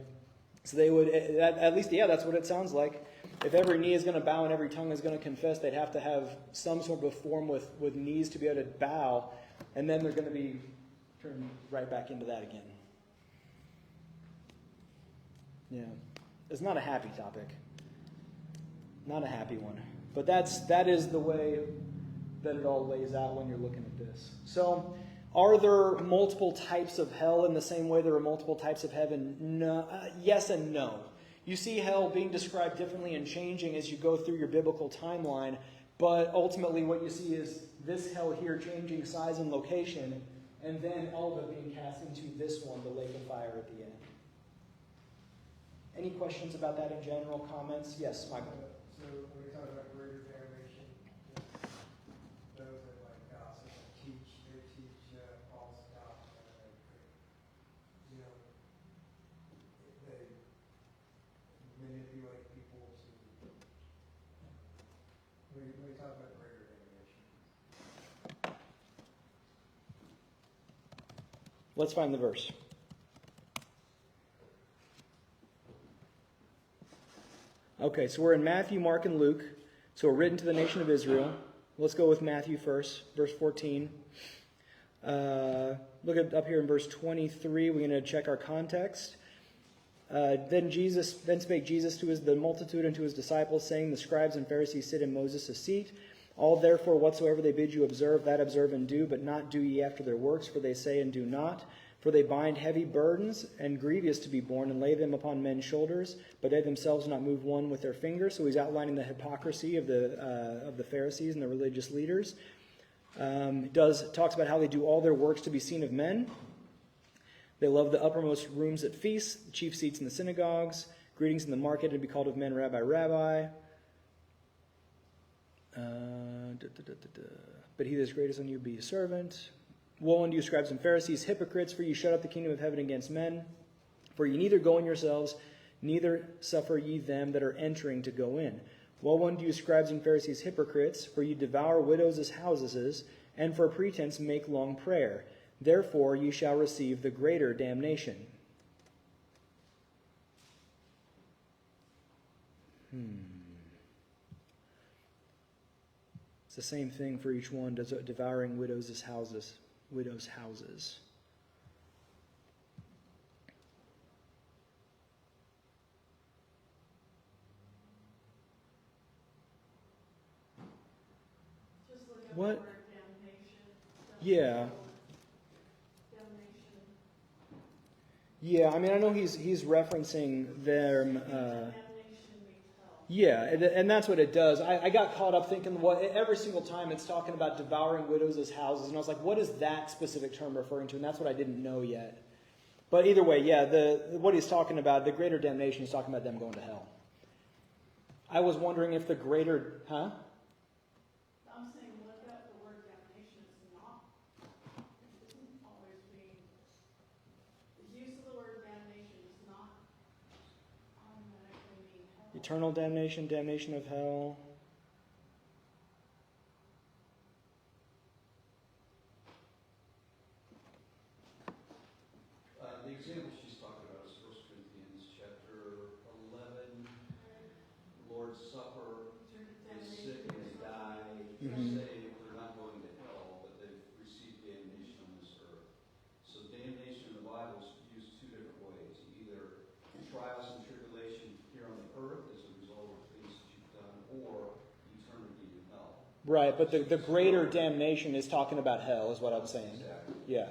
So they would, at least, yeah, that's what it sounds like. If every knee is going to bow and every tongue is going to confess, they'd have to have some sort of form with knees to be able to bow, and then they're going to be turned right back into that again. Yeah. It's not a happy topic. Not a happy one. But that is the way that it all lays out when you're looking at this. So, are there multiple types of hell in the same way there are multiple types of heaven? No, yes and no. You see hell being described differently and changing as you go through your biblical timeline, but ultimately what you see is this hell here changing size and location, and then all of it being cast into this one, the lake of fire at the end. Any questions about that in general? Comments? Yes, Michael. So when we talk about greater damnation, those that like gossip and they teach false Let's find the verse. Okay, so we're in Matthew, Mark, and Luke. So we're written to the nation of Israel. Let's go with Matthew first, verse 14. Look up here in verse 23. We're going to check our context. Then spake Jesus to the multitude and to his disciples, saying, the scribes and Pharisees sit in Moses' seat. All therefore whatsoever they bid you observe, that observe and do, but not do ye after their works, for they say and do not. For they bind heavy burdens and grievous to be borne, and lay them upon men's shoulders, but they themselves do not move one with their finger. So he's outlining the hypocrisy of the Pharisees and the religious leaders. Talks about how they do all their works to be seen of men. They love the uppermost rooms at feasts, the chief seats in the synagogues, greetings in the market, and be called of men, Rabbi, Rabbi. But he that is greatest on you be a servant. Woe unto you, scribes and Pharisees, hypocrites, for ye shut up the kingdom of heaven against men. For ye neither go in yourselves, neither suffer ye them that are entering to go in. Woe unto you, scribes and Pharisees, hypocrites, for ye devour widows' as houses, and for pretense make long prayer. Therefore ye shall receive the greater damnation. It's the same thing for each one, devouring widows' houses. Widows' houses. Just look at What? the word damnation. Yeah. Damnation. Yeah, I mean, I know he's referencing them. Damnation means hell. Yeah, and that's what it does. I got caught up thinking, every single time it's talking about devouring widows as houses, and I was like, what is that specific term referring to? And that's what I didn't know yet. But either way, yeah, what he's talking about, the greater damnation, is talking about them going to hell. I was wondering if the greater, I'm saying look up the word damnation. It's not, it doesn't always mean, the use of the word damnation does not automatically mean hell. eternal damnation, damnation of hell. The example she's talking about is 1 Corinthians chapter 11, Lord's Supper, they sick and they die, they say they're not going to hell, but they've received damnation on this earth. So damnation in the Bible is used two different ways, either trials and tribulation here on the earth as a result of things that you've done, or eternity in hell. Right, but the greater damnation is talking about hell, is what I'm saying. Exactly. Yeah.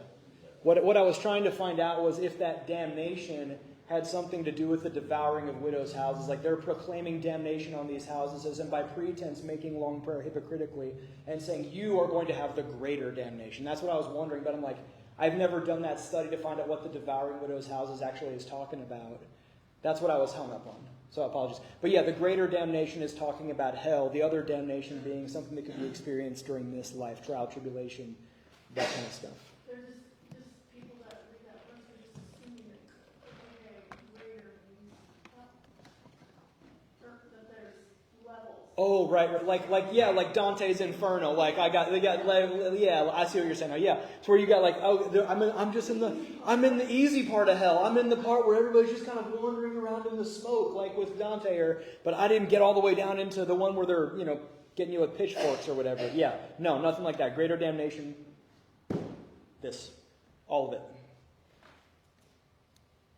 What I was trying to find out was if that damnation had something to do with the devouring of widows' houses. Like they're proclaiming damnation on these houses and by pretense making long prayer hypocritically and saying you are going to have the greater damnation. That's what I was wondering, but I'm like, I've never done that study to find out what the devouring widows' houses actually is talking about. That's what I was hung up on. So I apologize. But yeah, the greater damnation is talking about hell. The other damnation being something that could be experienced during this life, trial, tribulation, that kind of stuff. They're just people that read that verse are just assuming that, okay, greater means hell. Or that there's levels. Oh, right. Like Dante's Inferno. I see what you're saying now. Yeah. It's where you got I'm in the easy part of hell. I'm in the part where everybody's just kind of wandering around in the smoke, like with Dante, but I didn't get all the way down into the one where they're, getting you with pitchforks or whatever. Yeah. No, nothing like that. Greater damnation. This. All of it.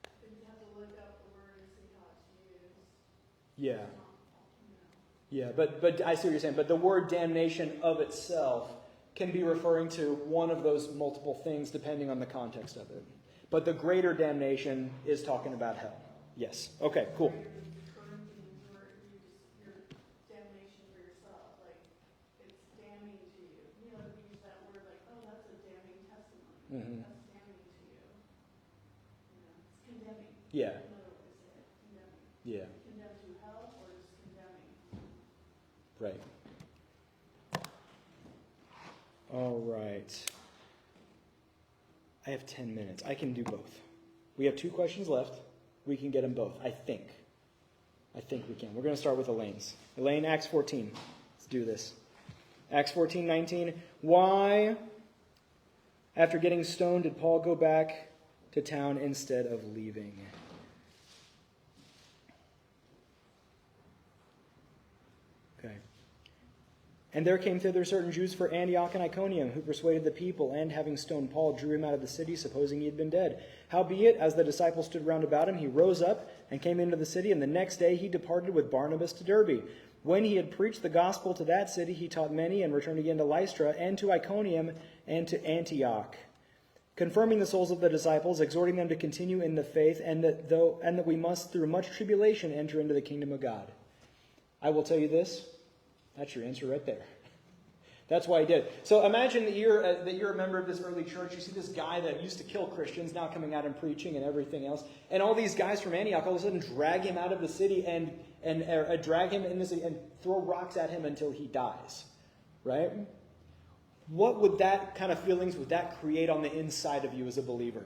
But you have to look up the word and see how it's used. Yeah. You know. Yeah, but I see what you're saying. But the word damnation of itself can be referring to one of those multiple things depending on the context of it. But the greater damnation is talking about hell. Yes. Okay, cool. Corinthians, where you just, your damnation for yourself, like, it's damning to you. You know, we use that word like, oh, that's a damning testimony. Mhm. That's damning to you. You know, it's condemning. Yeah. Another way to say it, condemning. Yeah. Condemn to hell or just condemning. Right. All right. I have 10 minutes. I can do both. We have 2 questions left. We can get them both, I think. I think we can. We're going to start with Elaine's. Elaine, Acts 14. Let's do this. Acts 14:19. Why After getting stoned, did Paul go back to town instead of leaving? Okay. And there came thither certain Jews for Antioch and Iconium, who persuaded the people, and having stoned Paul, drew him out of the city, supposing he had been dead. Howbeit, as the disciples stood round about him, he rose up and came into the city, and the next day he departed with Barnabas to Derbe. When he had preached the gospel to that city, he taught many, and returned again to Lystra, and to Iconium, and to Antioch, confirming the souls of the disciples, exhorting them to continue in the faith, and that we must through much tribulation enter into the kingdom of God. I will tell you this, that's your answer right there. That's why he did. So imagine that you're a member of this early church. You see this guy that used to kill Christians now coming out and preaching and everything else. And all these guys from Antioch all of a sudden drag him out of the city and drag him in the city and throw rocks at him until he dies. Right? What would that kind of feelings would that create on the inside of you as a believer,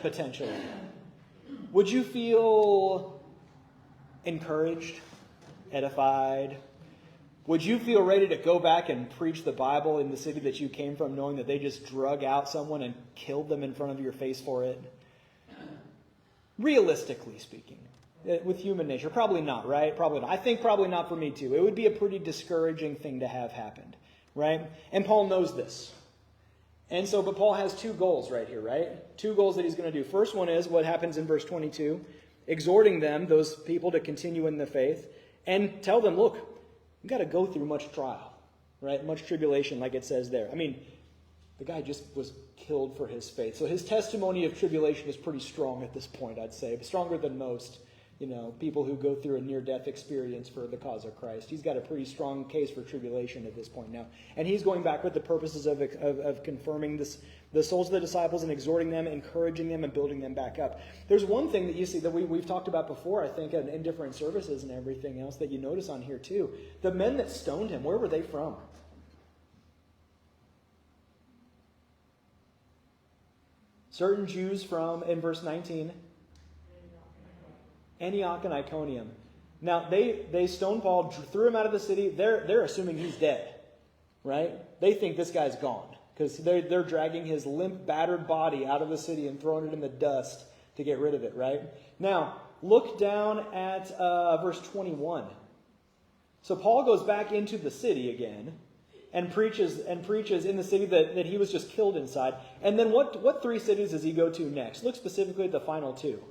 potentially? Would you feel encouraged, edified? Would you feel ready to go back and preach the Bible in the city that you came from, knowing that they just drug out someone and killed them in front of your face for it? Realistically speaking, with human nature, probably not, right? Probably not. I think probably not for me too. It would be a pretty discouraging thing to have happened, right? And Paul knows this. And so, but Paul has two goals right here, right? Two goals that he's going to do. First one is what happens in verse 22, exhorting them, those people, to continue in the faith, and tell them, look, you've got to go through much trial, right? Much tribulation, like it says there. I mean, the guy just was killed for his faith. So his testimony of tribulation is pretty strong at this point, I'd say. Stronger than most, people who go through a near-death experience for the cause of Christ. He's got a pretty strong case for tribulation at this point now. And he's going back with the purposes of confirming the souls of the disciples and exhorting them, encouraging them, and building them back up. There's one thing that you see that we've talked about before, I think, in different services and everything else that you notice on here too. The men that stoned him, where were they from? Certain Jews from, in verse 19, Antioch and Iconium. Now, they stoned Paul, threw him out of the city. They're assuming he's dead, right? They think this guy's gone because they're dragging his limp, battered body out of the city and throwing it in the dust to get rid of it, right? Now, look down at verse 21. So Paul goes back into the city again and preaches in the city that he was just killed inside. And then what three cities does he go to next? Look specifically at the final two.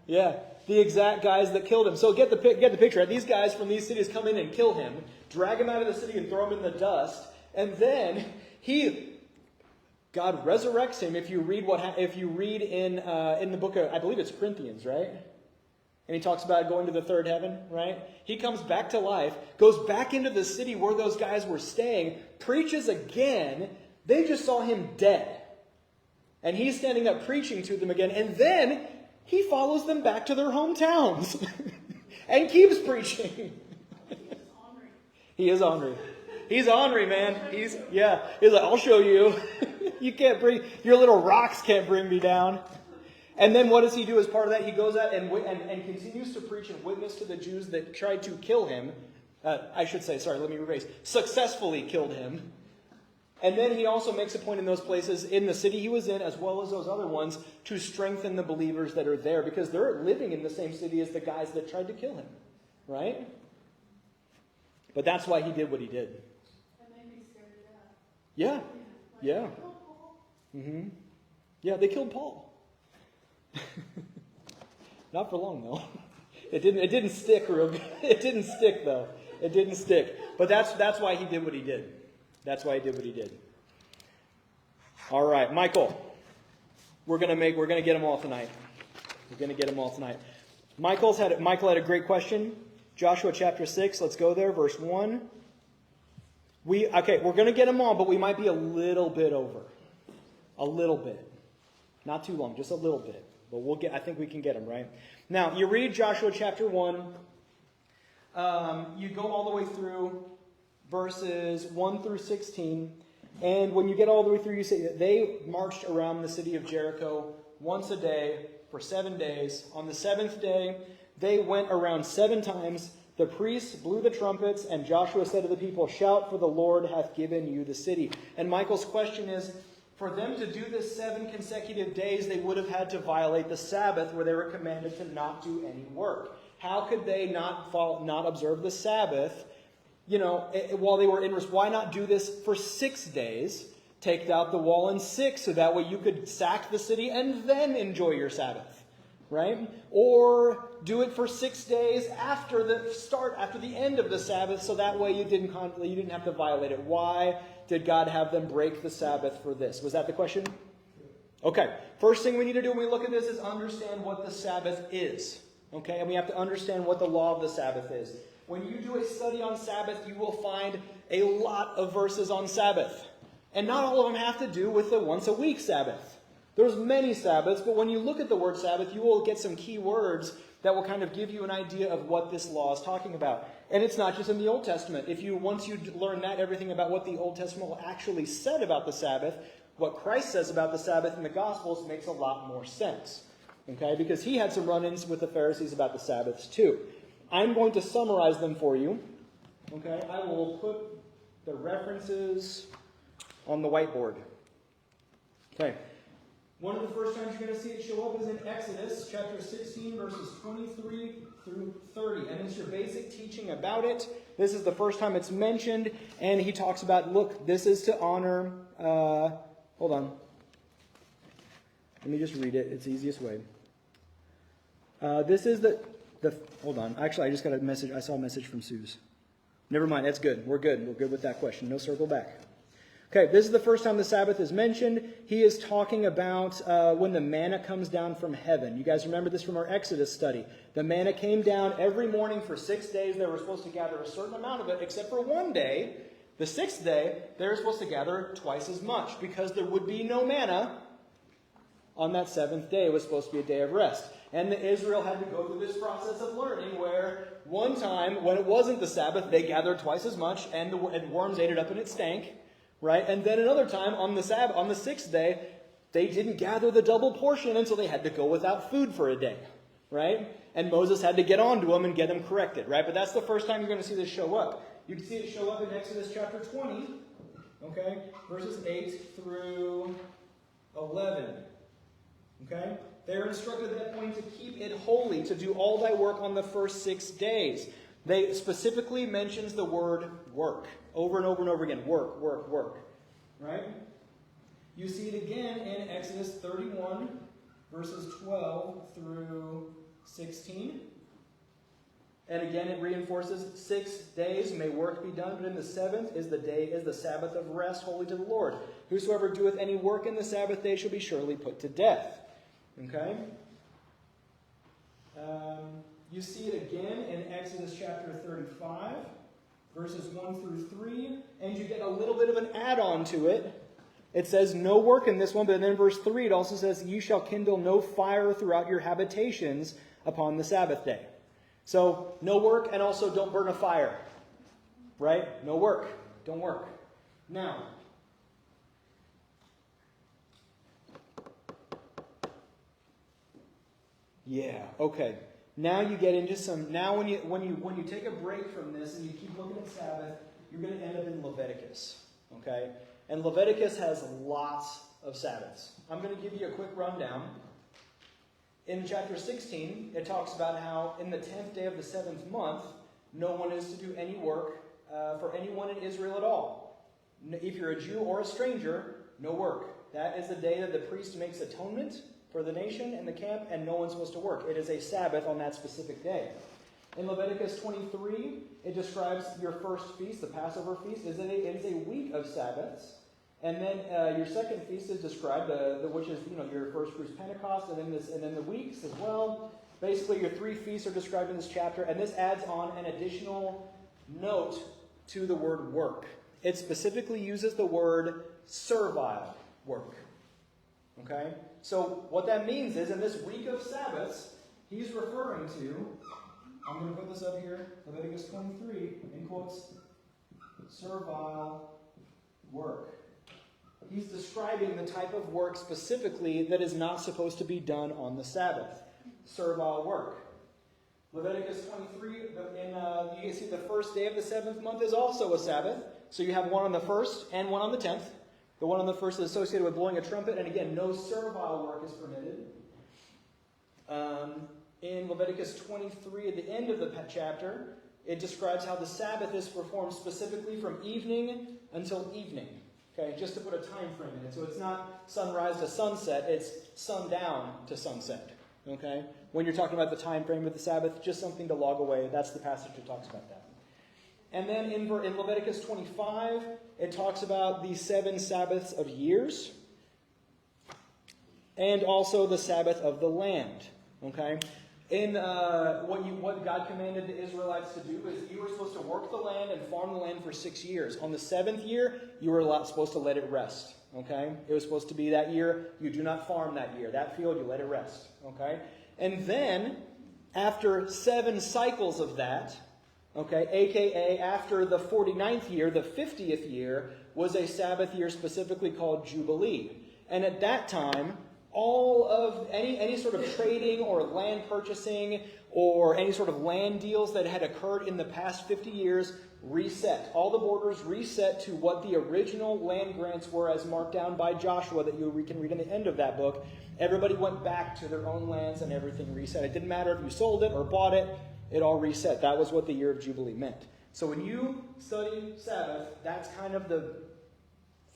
Yeah, the exact guys that killed him. So get the picture. Right? These guys from these cities come in and kill him, drag him out of the city and throw him in the dust, and then God resurrects him. If you read in the book of, I believe it's Corinthians, right? And he talks about going to the third heaven, right? He comes back to life, goes back into the city where those guys were staying, preaches again. They just saw him dead, and he's standing up preaching to them again, and then he follows them back to their hometowns and keeps preaching. He is ornery. He's ornery, man. He's like, I'll show you. Your little rocks can't bring me down. And then what does he do as part of that? He goes out and continues to preach and witness to the Jews that tried to kill him. Successfully killed him. And then he also makes a point in those places, in the city he was in, as well as those other ones, to strengthen the believers that are there, because they're living in the same city as the guys that tried to kill him. Right? But that's why he did what he did. And they'd be scared to death. Yeah. Yeah. Kill Paul. Mm-hmm. Yeah, they killed Paul. Not for long, though. It didn't stick real good. It didn't stick, though. It didn't stick. But that's why he did what he did. That's why he did what he did. All right, Michael. We're gonna get them all tonight. We're gonna get them all tonight. Michael had a great question. Joshua chapter 6. Let's go there, verse 1. We're gonna get them all, but we might be a little bit over. A little bit. Not too long, just a little bit. But I think we can get them, right? Now, you read Joshua chapter 1. You go all the way through verses 1 through 16. And when you get all the way through, you see that they marched around the city of Jericho once a day for 7 days. On the seventh day, they went around 7 times, the priests blew the trumpets, and Joshua said to the people, "Shout, for the Lord hath given you the city." And Michael's question is, for them to do this 7 consecutive days, they would have had to violate the Sabbath, where they were commanded to not do any work. How could they not observe the Sabbath, while they were in risk? Why not do this for 6 days? Take out the wall in 6, so that way you could sack the city and then enjoy your Sabbath, right? Or do it for 6 days after the end of the Sabbath, so that way you didn't have to violate it. Why did God have them break the Sabbath for this? Was that the question? Okay. First thing we need to do when we look at this is understand what the Sabbath is. Okay? And we have to understand what the law of the Sabbath is. When you do a study on Sabbath, you will find a lot of verses on Sabbath. And not all of them have to do with the once-a-week Sabbath. There's many Sabbaths, but when you look at the word Sabbath, you will get some key words that will kind of give you an idea of what this law is talking about. And it's not just in the Old Testament. Once you learn everything about what the Old Testament actually said about the Sabbath, what Christ says about the Sabbath in the Gospels makes a lot more sense. Okay? Because he had some run-ins with the Pharisees about the Sabbaths too. I'm going to summarize them for you. Okay? I will put the references on the whiteboard. Okay. One of the first times you're going to see it show up is in Exodus chapter 16, verses 23 through 30. And it's your basic teaching about it. This is the first time it's mentioned. And he talks about, look, this is to honor... hold on. Let me just read it. It's the easiest way. This is the... Hold on. Actually, I just got a message. I saw a message from Suze. Never mind. That's good. We're good. We're good with that question. No circle back. Okay, this is the first time the Sabbath is mentioned. He is talking about when the manna comes down from heaven. You guys remember this from our Exodus study. The manna came down every morning for 6 days. They were supposed to gather a certain amount of it, except for one day, the 6th day, they were supposed to gather twice as much because there would be no manna on that 7th day. It was supposed to be a day of rest. And Israel had to go through this process of learning where one time, when it wasn't the Sabbath, they gathered twice as much and worms ate it up and it stank. Right? And then another time on the 6th day, they didn't gather the double portion, and so they had to go without food for a day. Right? And Moses had to get on to them and get them corrected. Right? But that's the first time you're going to see this show up. You can see it show up in Exodus chapter 20. Okay? Verses 8 through 11. Okay? They're instructed at that point to keep it holy, to do all thy work on the first 6 days. They specifically mentions the word work. Over and over and over again. Work, work, work. Right? You see it again in Exodus 31, verses 12 through 16. And again it reinforces 6 days may work be done, but in the 7th is the Sabbath of rest, holy to the Lord. Whosoever doeth any work in the Sabbath day shall be surely put to death. Okay? You see it again in Exodus chapter 35. Verses 1 through 3, and you get a little bit of an add-on to it. It says no work in this one, but then in verse 3 it also says, "You shall kindle no fire throughout your habitations upon the Sabbath day." So, no work, and also don't burn a fire. Right? No work. Don't work. Now, yeah, okay. Now you get into some. Now when you take a break from this and you keep looking at Sabbath, you're going to end up in Leviticus. Okay? And Leviticus has lots of Sabbaths. I'm going to give you a quick rundown. In chapter 16, it talks about how in the 10th day of the 7th month, no one is to do any work for anyone in Israel at all. If you're a Jew or a stranger, no work. That is the day that the priest makes atonement for the nation and the camp, and no one's supposed to work. It is a Sabbath on that specific day. In Leviticus 23, it describes your first feast, the Passover feast. It is a week of Sabbaths. And then your second feast is described, which is your first fruits Pentecost, and then the weeks as well. Basically, your 3 feasts are described in this chapter, and this adds on an additional note to the word work. It specifically uses the word servile work. Okay? So what that means is in this week of Sabbaths, he's referring to, I'm going to put this up here, Leviticus 23, in quotes, servile work. He's describing the type of work specifically that is not supposed to be done on the Sabbath. Servile work. Leviticus 23, you can see the first day of the 7th month is also a Sabbath. So you have one on the 1st and one on the 10th. The one on the 1st is associated with blowing a trumpet. And again, no servile work is permitted. In Leviticus 23, at the end of the chapter, it describes how the Sabbath is performed specifically from evening until evening. Okay, just to put a time frame in it. So it's not sunrise to sunset, it's sundown to sunset. Okay? When you're talking about the time frame of the Sabbath, just something to log away. That's the passage that talks about that. And then in Leviticus 25, it talks about the 7 Sabbaths of years and also the Sabbath of the land. Okay? In what God commanded the Israelites to do is you were supposed to work the land and farm the land for 6 years. On the 7th year, you were supposed to let it rest. Okay? It was supposed to be that year. You do not farm that year. That field, you let it rest. Okay? And then, after 7 cycles of that, okay, aka after the 49th year, the 50th year, was a Sabbath year specifically called Jubilee. And at that time, all of any sort of trading or land purchasing or any sort of land deals that had occurred in the past 50 years reset. All the borders reset to what the original land grants were as marked down by Joshua that you can read in the end of that book. Everybody went back to their own lands and everything reset. It didn't matter if you sold it or bought it. It all reset. That was what the year of Jubilee meant. So when you study Sabbath, that's kind of the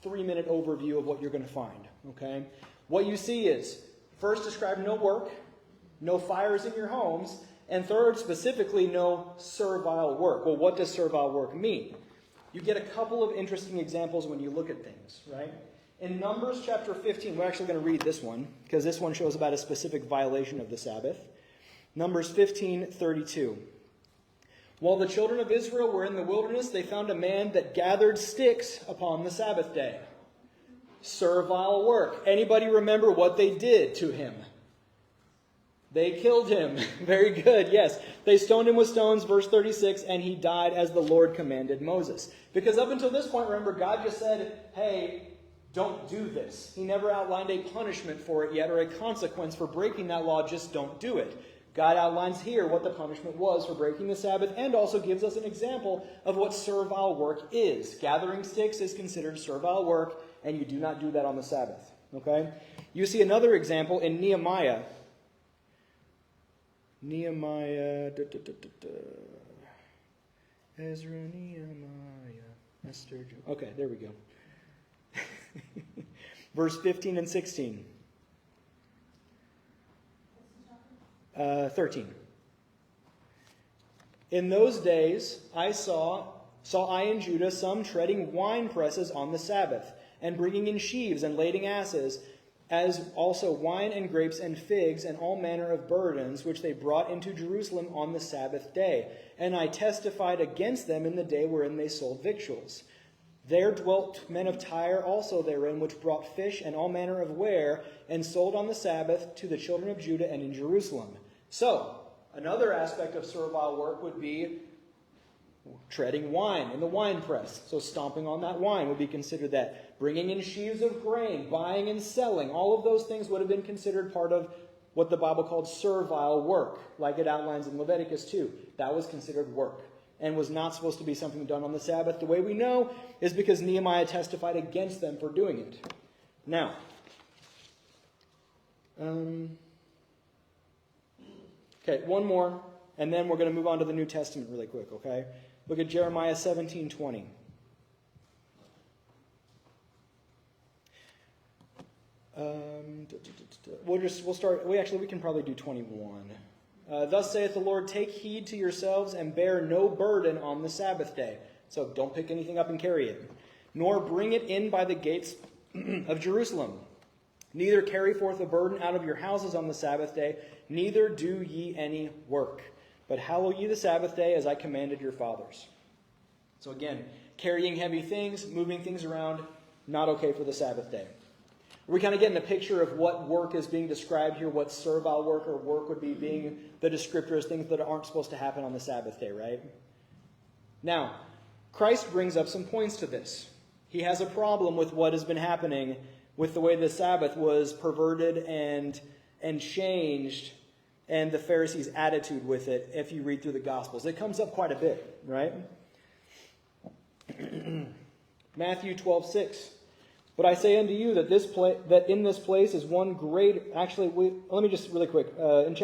3-minute overview of what you're going to find. Okay? What you see is, first, describe no work, no fires in your homes, and third, specifically, no servile work. Well, what does servile work mean? You get a couple of interesting examples when you look at things, right? In Numbers chapter 15, we're actually going to read this one, because this one shows about a specific violation of the Sabbath. Numbers 15:32. While the children of Israel were in the wilderness, they found a man that gathered sticks upon the Sabbath day. Servile work. Anybody remember what they did to him? They killed him. Very good, yes. They stoned him with stones, verse 36, and he died as the Lord commanded Moses. Because up until this point, remember, God just said, hey, don't do this. He never outlined a punishment for it yet or a consequence for breaking that law. Just don't do it. God outlines here what the punishment was for breaking the Sabbath and also gives us an example of what servile work is. Gathering sticks is considered servile work, and you do not do that on the Sabbath. Okay? You see another example in Nehemiah. Ezra, Nehemiah, Esther. Okay, there we go. Verse 15 and 16. 13. In those days I saw I in Judah some treading wine presses on the Sabbath, and bringing in sheaves and lading asses, as also wine and grapes and figs and all manner of burdens, which they brought into Jerusalem on the Sabbath day. And I testified against them in the day wherein they sold victuals. There dwelt men of Tyre also therein, which brought fish and all manner of ware, and sold on the Sabbath to the children of Judah and in Jerusalem. So, another aspect of servile work would be treading wine in the wine press. So stomping on that wine would be considered that. Bringing in sheaves of grain, buying and selling, all of those things would have been considered part of what the Bible called servile work, like it outlines in Leviticus 2. That was considered work and was not supposed to be something done on the Sabbath. The way we know is because Nehemiah testified against them for doing it. Now, okay, one more, and then we're going to move on to the New Testament really quick, okay? Look at Jeremiah 17:20. We can probably do 21. Thus saith the Lord, take heed to yourselves and bear no burden on the Sabbath day. So don't pick anything up and carry it. Nor bring it in by the gates of Jerusalem. Neither carry forth a burden out of your houses on the Sabbath day. Neither do ye any work. But hallow ye the Sabbath day as I commanded your fathers. So again, carrying heavy things, moving things around, not okay for the Sabbath day. We're kind of getting a picture of what work is being described here, what servile work or work would be being the descriptors, things that aren't supposed to happen on the Sabbath day, right? Now, Christ brings up some points to this. He has a problem with what has been happening with the way the Sabbath was perverted and changed and the Pharisees' attitude with it if you read through the Gospels. It comes up quite a bit, right? Matthew 12:6. But I say unto you that that in this place is one great. Actually, let me just really quick in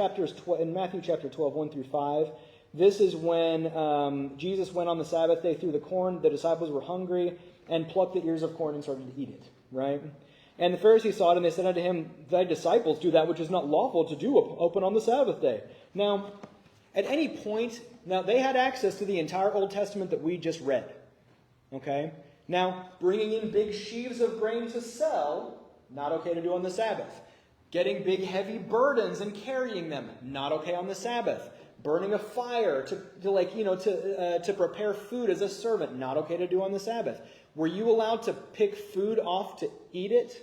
Matthew chapter 12, 1 through 5. This is when Jesus went on the Sabbath day through the corn. The disciples were hungry and plucked the ears of corn and started to eat it. Right. And the Pharisees saw it, and they said unto him, Thy disciples do that which is not lawful to do open on the Sabbath day. Now, at any point, they had access to the entire Old Testament that we just read. Okay? Now, bringing in big sheaves of grain to sell, not okay to do on the Sabbath. Getting big heavy burdens and carrying them, not okay on the Sabbath. Burning a fire to prepare food as a servant, not okay to do on the Sabbath. Were you allowed to pick food off to eat it?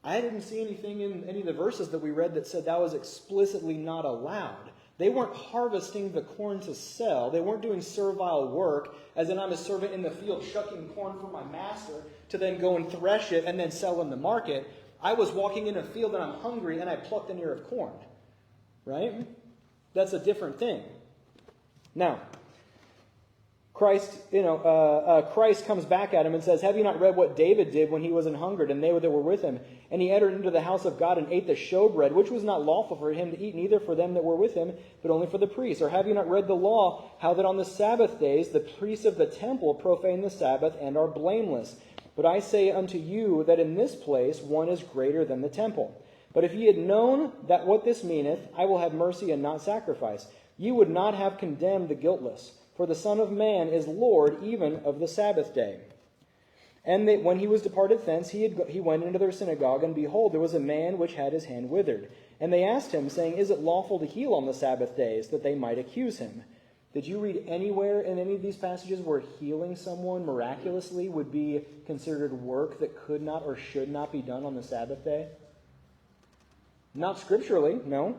I didn't see anything in any of the verses that we read that said that was explicitly not allowed. They weren't harvesting the corn to sell. They weren't doing servile work, as in I'm a servant in the field shucking corn for my master to then go and thresh it and then sell in the market. I was walking in a field and I'm hungry and I plucked an ear of corn. Right? That's a different thing. Now, Christ comes back at him and says, Have you not read what David did when he was an hungered, and they that were with him? And he entered into the house of God and ate the showbread, which was not lawful for him to eat, neither for them that were with him, but only for the priests. Or have you not read the law, how that on the Sabbath days the priests of the temple profane the Sabbath and are blameless? But I say unto you that in this place one is greater than the temple. But if ye had known that what this meaneth, I will have mercy and not sacrifice, ye would not have condemned the guiltless. For the Son of Man is Lord even of the Sabbath day. And when he was departed thence, he went into their synagogue, and behold, there was a man which had his hand withered. And they asked him, saying, Is it lawful to heal on the Sabbath days, that they might accuse him? Did you read anywhere in any of these passages where healing someone miraculously would be considered work that could not or should not be done on the Sabbath day? Not scripturally, no.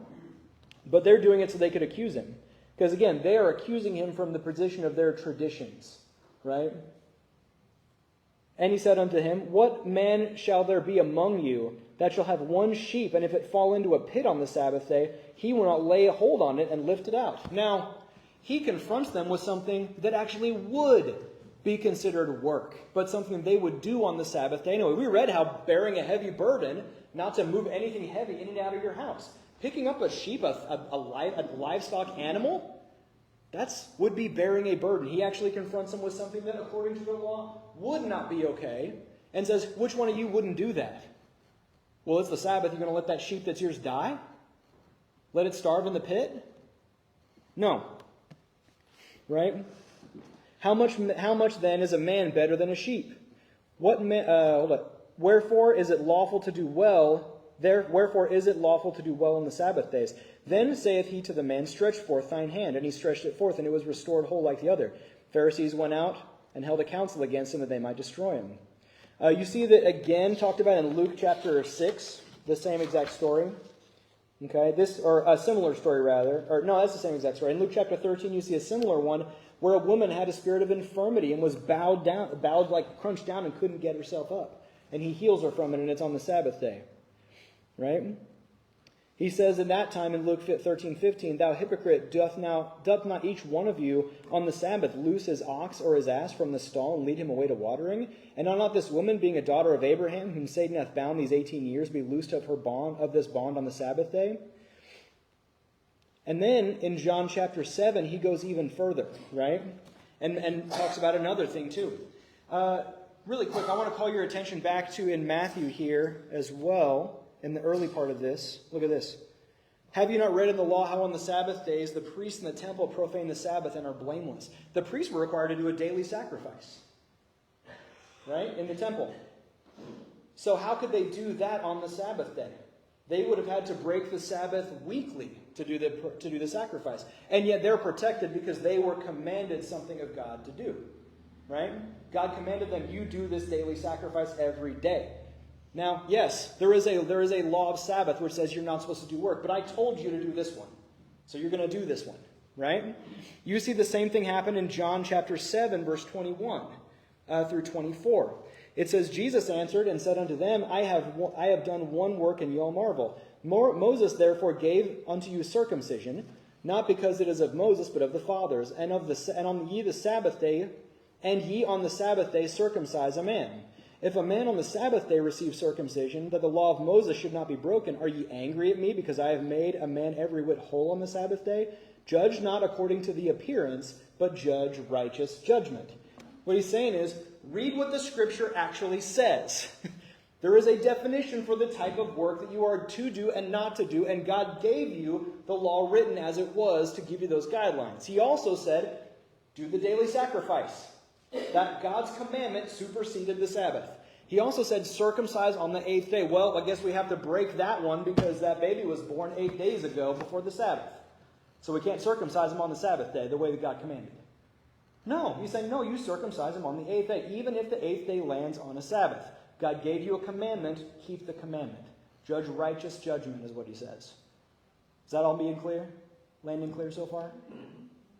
But they're doing it so they could accuse him. Because again, they are accusing him from the position of their traditions, right? And he said unto him, What man shall there be among you that shall have one sheep, and if it fall into a pit on the Sabbath day, he will not lay hold on it and lift it out? Now, he confronts them with something that actually would be considered work, but something they would do on the Sabbath day. Anyway, we read how bearing a heavy burden, not to move anything heavy in and out of your house. Picking up a sheep, a livestock animal, would be bearing a burden. He actually confronts them with something that, according to the law, would not be okay, and says, which one of you wouldn't do that? Well, it's the Sabbath. You're going to let that sheep that's yours die? Let it starve in the pit? No. Right? How much then is a man better than a sheep? Wherefore is it lawful to do well? Wherefore is it lawful to do well on the Sabbath days? Then saith he to the man, Stretch forth thine hand. And he stretched it forth, and it was restored whole like the other. Pharisees went out and held a council against him that they might destroy him. You see that again talked about in Luke chapter 6, the same exact story. Okay, a similar story rather. That's the same exact story. In Luke chapter 13, you see a similar one where a woman had a spirit of infirmity and was crunched down and couldn't get herself up. And he heals her from it, and it's on the Sabbath day. Right? He says in that time in Luke 13:15, Thou hypocrite, doth not each one of you on the Sabbath loose his ox or his ass from the stall and lead him away to watering? And ought not this woman, being a daughter of Abraham, whom Satan hath bound these 18 years, be loosed of this bond on the Sabbath day? And then in John chapter 7, he goes even further, right? And talks about another thing too. Really quick, I want to call your attention back to in Matthew here as well. In the early part of this, look at this. Have you not read in the law how on the Sabbath days the priests in the temple profane the Sabbath and are blameless? The priests were required to do a daily sacrifice, right, in the temple. So how could they do that on the Sabbath day? They would have had to break the Sabbath weekly to do the sacrifice. And yet they're protected because they were commanded something of God to do, right? God commanded them, you do this daily sacrifice every day. Now, yes, there is a law of Sabbath which says you're not supposed to do work, but I told you to do this one. So you're going to do this one, right? You see the same thing happen in John chapter 7, verse 21 through 24. It says, Jesus answered and said unto them, I have done one work, and ye all marvel. Moses therefore gave unto you circumcision, not because it is of Moses, but of the fathers. And on ye the Sabbath day, and ye on the Sabbath day circumcise a man. If a man on the Sabbath day receive circumcision, that the law of Moses should not be broken, are ye angry at me, because I have made a man every whit whole on the Sabbath day? Judge not according to the appearance, but judge righteous judgment. What he's saying is, read what the Scripture actually says. There is a definition for the type of work that you are to do and not to do, and God gave you the law written as it was to give you those guidelines. He also said, do the daily sacrifice. That God's commandment superseded the Sabbath. He also said, circumcise on the 8th day. Well, I guess we have to break that one because that baby was born 8 days ago before the Sabbath. So we can't circumcise him on the Sabbath day the way that God commanded. No, he's saying, no, you circumcise him on the 8th day, even if the 8th day lands on a Sabbath. God gave you a commandment, keep the commandment. Judge righteous judgment is what he says. Is that all being clear? Landing clear so far?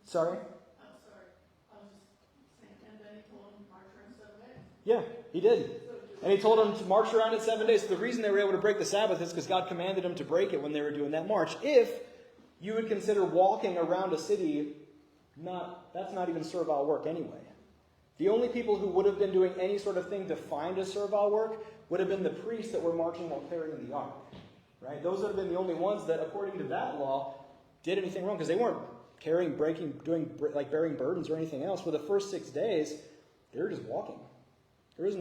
Sorry? I'm sorry. I was just saying, and then he told him march around 7 days. Yeah, he did. And he told them to march around it 7 days. So the reason they were able to break the Sabbath is because God commanded them to break it when they were doing that march. If you would consider walking around a city, that's not even servile work anyway. The only people who would have been doing any sort of thing defined as servile work would have been the priests that were marching while carrying the ark. Right? Those would have been the only ones that, according to that law, did anything wrong because they weren't carrying, doing like bearing burdens or anything else. For the first 6 days, they were just walking. There is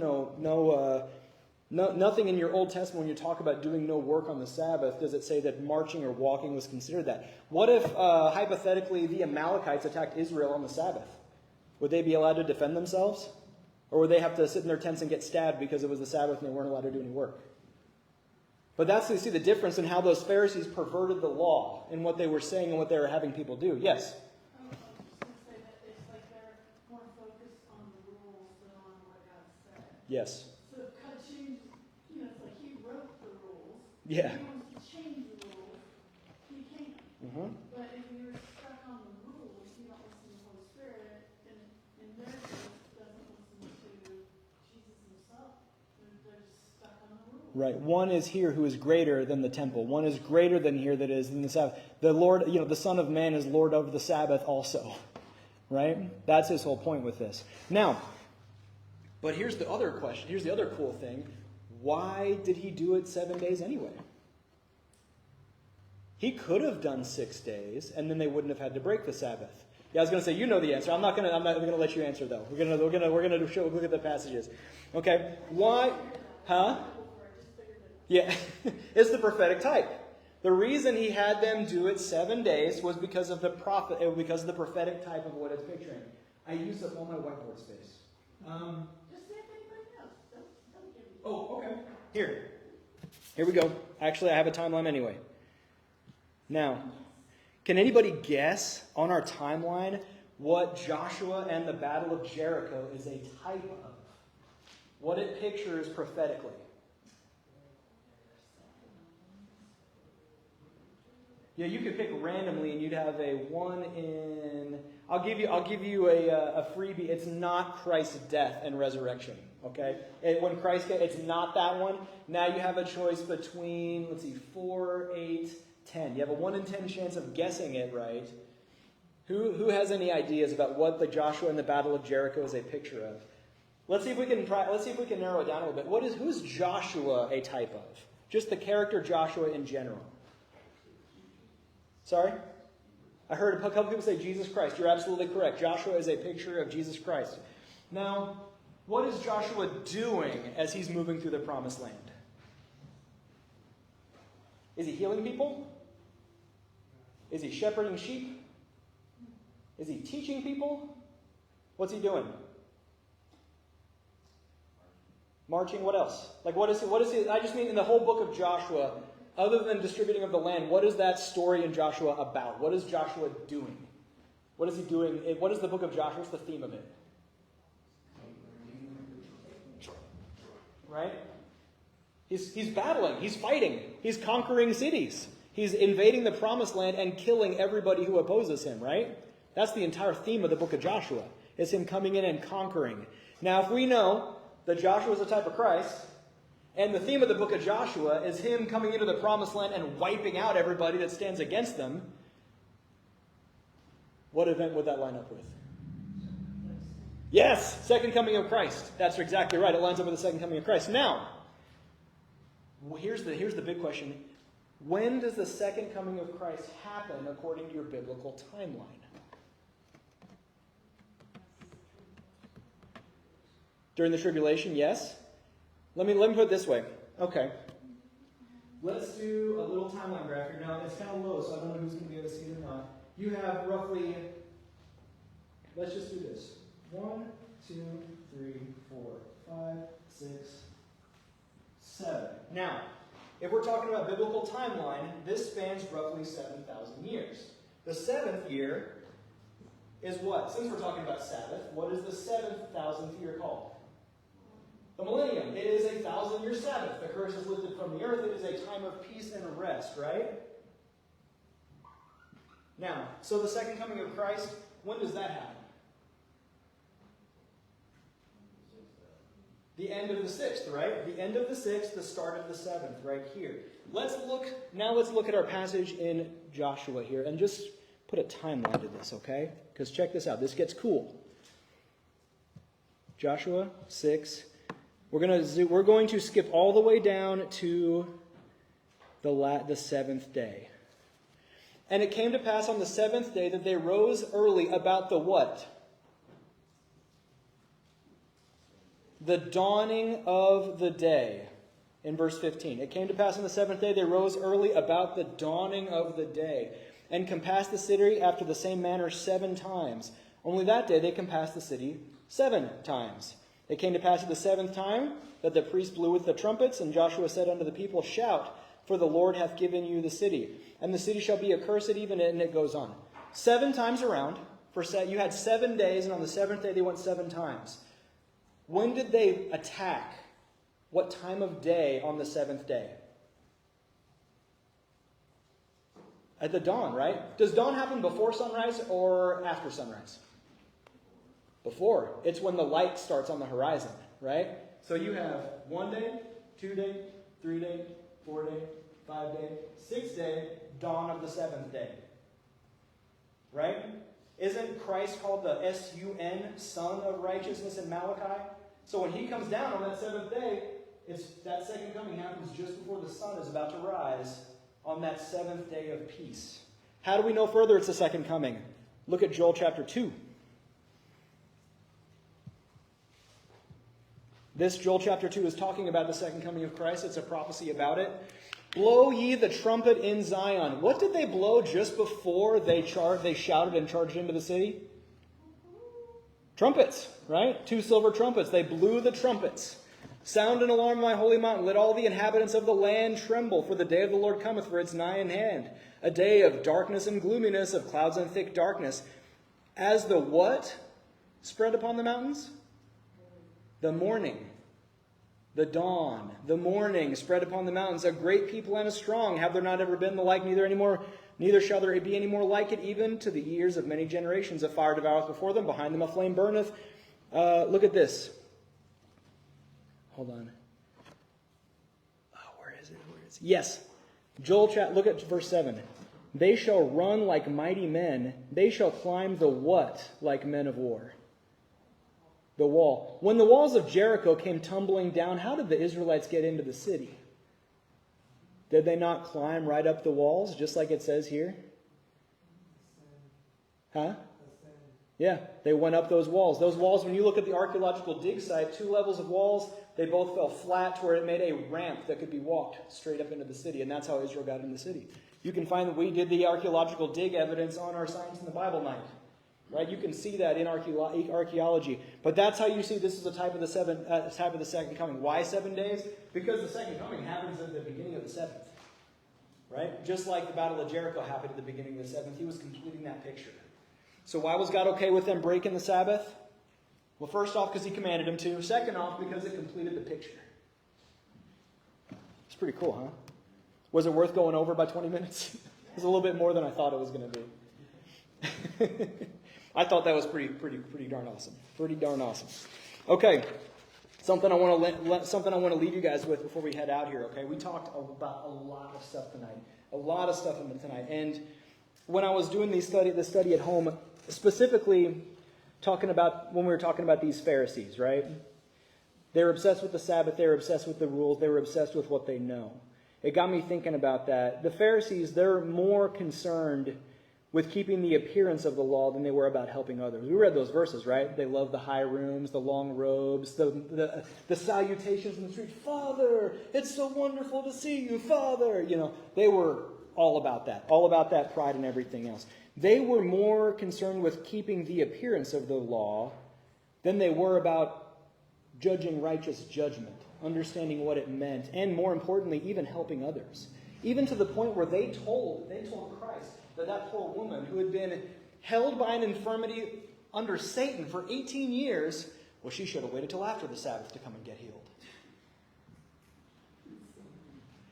nothing in your Old Testament when you talk about doing no work on the Sabbath does it say that marching or walking was considered that. What if, hypothetically, the Amalekites attacked Israel on the Sabbath? Would they be allowed to defend themselves? Or would they have to sit in their tents and get stabbed because it was the Sabbath and they weren't allowed to do any work? But that's, you see the difference in how those Pharisees perverted the law in what they were saying and what they were having people do. Yes? I was just going to say that it's like they're more focused on the rules than on what God said. Yes. So God changed, it's like he wrote the rules. Yeah. If he wants to change the rules, he can. Mm-hmm. But if you're stuck on the rules, you don't listen to the Holy Spirit, and in their case, doesn't listen to Jesus himself. They're just stuck on the rules. Right. One is here who is greater than the temple. One is greater than here that is in the Sabbath. The Lord, the Son of Man is Lord of the Sabbath also. Right? That's his whole point with this. Now, but here's the other question. Here's the other cool thing. Why did he do it 7 days anyway? He could have done 6 days, and then they wouldn't have had to break the Sabbath. Yeah, I was going to say, you know the answer. I'm not going to let you answer though. We're going to look at the passages. Okay. Why? Huh? Yeah. It's the prophetic type. The reason he had them do it 7 days was because of the prophetic type of what it's picturing. I used up all my whiteboard space. Just say anybody else. Don't give me. Oh, okay. Here we go. Actually, I have a timeline anyway. Now, can anybody guess on our timeline what Joshua and the Battle of Jericho is a type of? What it pictures prophetically? Yeah, you could pick randomly, and you'd have a one in. I'll give you a freebie. It's not Christ's death and resurrection. Okay, when Christ came, it's not that one. Now you have a choice between 4, 8, 10. You have a 1 in 10 chance of guessing it right. Who has any ideas about what the Joshua and the Battle of Jericho is a picture of? Let's see if we can narrow it down a little bit. Who's Joshua a type of? Just the character Joshua in general. Sorry? I heard a couple people say Jesus Christ. You're absolutely correct. Joshua is a picture of Jesus Christ. Now, what is Joshua doing as he's moving through the promised land? Is he healing people? Is he shepherding sheep? Is he teaching people? What's he doing? Marching, what else? What is he? I just mean in the whole book of Joshua, other than distributing of the land, what is that story in Joshua about? What is Joshua doing? What is he doing? What is the book of Joshua? What's the theme of it? Right? He's battling. He's fighting. He's conquering cities. He's invading the promised land and killing everybody who opposes him, right? That's the entire theme of the book of Joshua. It's him coming in and conquering. Now, if we know that Joshua is a type of Christ, and the theme of the book of Joshua is him coming into the promised land and wiping out everybody that stands against them, what event would that line up with? Yes, second coming of Christ. That's exactly right. It lines up with the second coming of Christ. Now, here's the big question. When does the second coming of Christ happen according to your biblical timeline? During the tribulation, yes. Let me put it this way. Okay. Let's do a little timeline graph here. Now, it's kind of low, so I don't know who's going to be able to see it or not. You have roughly, let's just do this. 1, 2, 3, 4, 5, 6, 7. Now, if we're talking about biblical timeline, this spans roughly 7,000 years. The seventh year is what? Since we're talking about Sabbath, what is the 7,000th year called? The millennium. It is a 1,000-year Sabbath. The curse is lifted from the earth. It is a time of peace and rest, right? Now, so the second coming of Christ, when does that happen? The end of the 6th, right? The end of the 6th, the start of the 7th, right here. Let's look at our passage in Joshua here and just put a timeline to this, okay? Because check this out. This gets cool. Joshua 6. We're going to skip all the way down to the 7th day. And it came to pass on the 7th day that they rose early about the what? The dawning of the day. In verse 15. It came to pass on the 7th day they rose early about the dawning of the day, and compassed the city after the same manner 7 times. Only that day they compassed the city 7 times. It came to pass at the 7th time that the priest blew with the trumpets, and Joshua said unto the people, Shout, for the Lord hath given you the city. And the city shall be accursed even, and it goes on. 7 times around. You had 7 days, and on the 7th day they went 7 times. When did they attack? What time of day on the 7th day? At the dawn, right? Does dawn happen before sunrise or after sunrise? Before. It's when the light starts on the horizon, right? So you have 1 day, 2 day, 3 day, 4 day, 5 day, 6 day, dawn of the 7th day. Right? Isn't Christ called the S-U-N, Son of Righteousness in Malachi? So when he comes down on that 7th day, that second coming happens just before the sun is about to rise on that 7th day of peace. How do we know further it's the second coming? Look at Joel chapter 2. This Joel chapter 2 is talking about the second coming of Christ. It's a prophecy about it. Blow ye the trumpet in Zion. What did they blow just before they shouted and charged into the city? Trumpets, right? 2 silver trumpets. They blew the trumpets. Sound an alarm, my holy mountain. Let all the inhabitants of the land tremble, for the day of the Lord cometh, for it's nigh in hand. A day of darkness and gloominess, of clouds and thick darkness. As the what spread upon the mountains? The morning, the dawn, the morning spread upon the mountains. A great people and a strong. Have there not ever been the like, neither shall there be any more like it, even to the years of many generations. A fire devoureth before them, behind them a flame burneth. Look at this. Hold on. Where is it? Yes. Look at verse 7. They shall run like mighty men. They shall climb the what like men of war? The wall. When the walls of Jericho came tumbling down, how did the Israelites get into the city? Did they not climb right up the walls, just like it says here? Huh? Yeah, they went up those walls. Those walls, when you look at the archaeological dig site, 2 levels of walls, they both fell flat to where it made a ramp that could be walked straight up into the city, and that's how Israel got in the city. You can find that we did the archaeological dig evidence on our Science in the Bible night. Right? You can see that in archaeology. But that's how you see this is a type of the second coming. Why 7 days? Because the second coming happens at the beginning of the 7th. Right? Just like the Battle of Jericho happened at the beginning of the 7th. He was completing that picture. So why was God okay with them breaking the Sabbath? Well, first off, because he commanded them to. Second off, because it completed the picture. It's pretty cool, huh? Was it worth going over by 20 minutes? It was a little bit more than I thought it was going to be. I thought that was pretty darn awesome. Pretty darn awesome. Okay. Something I want to leave you guys with before we head out here. Okay, we talked about a lot of stuff tonight, and when I was doing the study at home, specifically talking about when we were talking about these Pharisees, right? They were obsessed with the Sabbath. They were obsessed with the rules. They were obsessed with what they know. It got me thinking about that. The Pharisees, they're more concerned with keeping the appearance of the law than they were about helping others. We read those verses, right? They love the high rooms, the long robes, the salutations in the street. Father, it's so wonderful to see you, Father. You know, they were all about that pride and everything else. They were more concerned with keeping the appearance of the law than they were about judging righteous judgment, understanding what it meant, and more importantly, even helping others. Even to the point where they told Christ that poor woman who had been held by an infirmity under Satan for 18 years, well, she should have waited till after the Sabbath to come and get healed.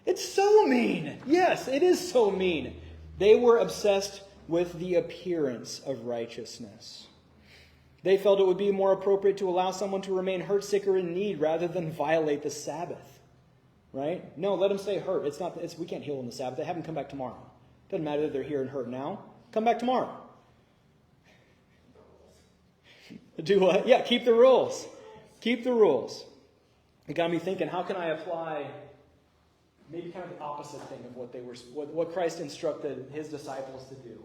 It's so mean. Yes, it is so mean. They were obsessed with the appearance of righteousness. They felt it would be more appropriate to allow someone to remain hurt, sick, or in need rather than violate the Sabbath. Right? No, let them stay hurt. We can't heal on the Sabbath. They have them come back tomorrow. Doesn't matter that they're here and hurt now. Come back tomorrow. Do what? Yeah, keep the rules. Keep the rules. It got me thinking, how can I apply maybe kind of the opposite thing of what Christ instructed his disciples to do,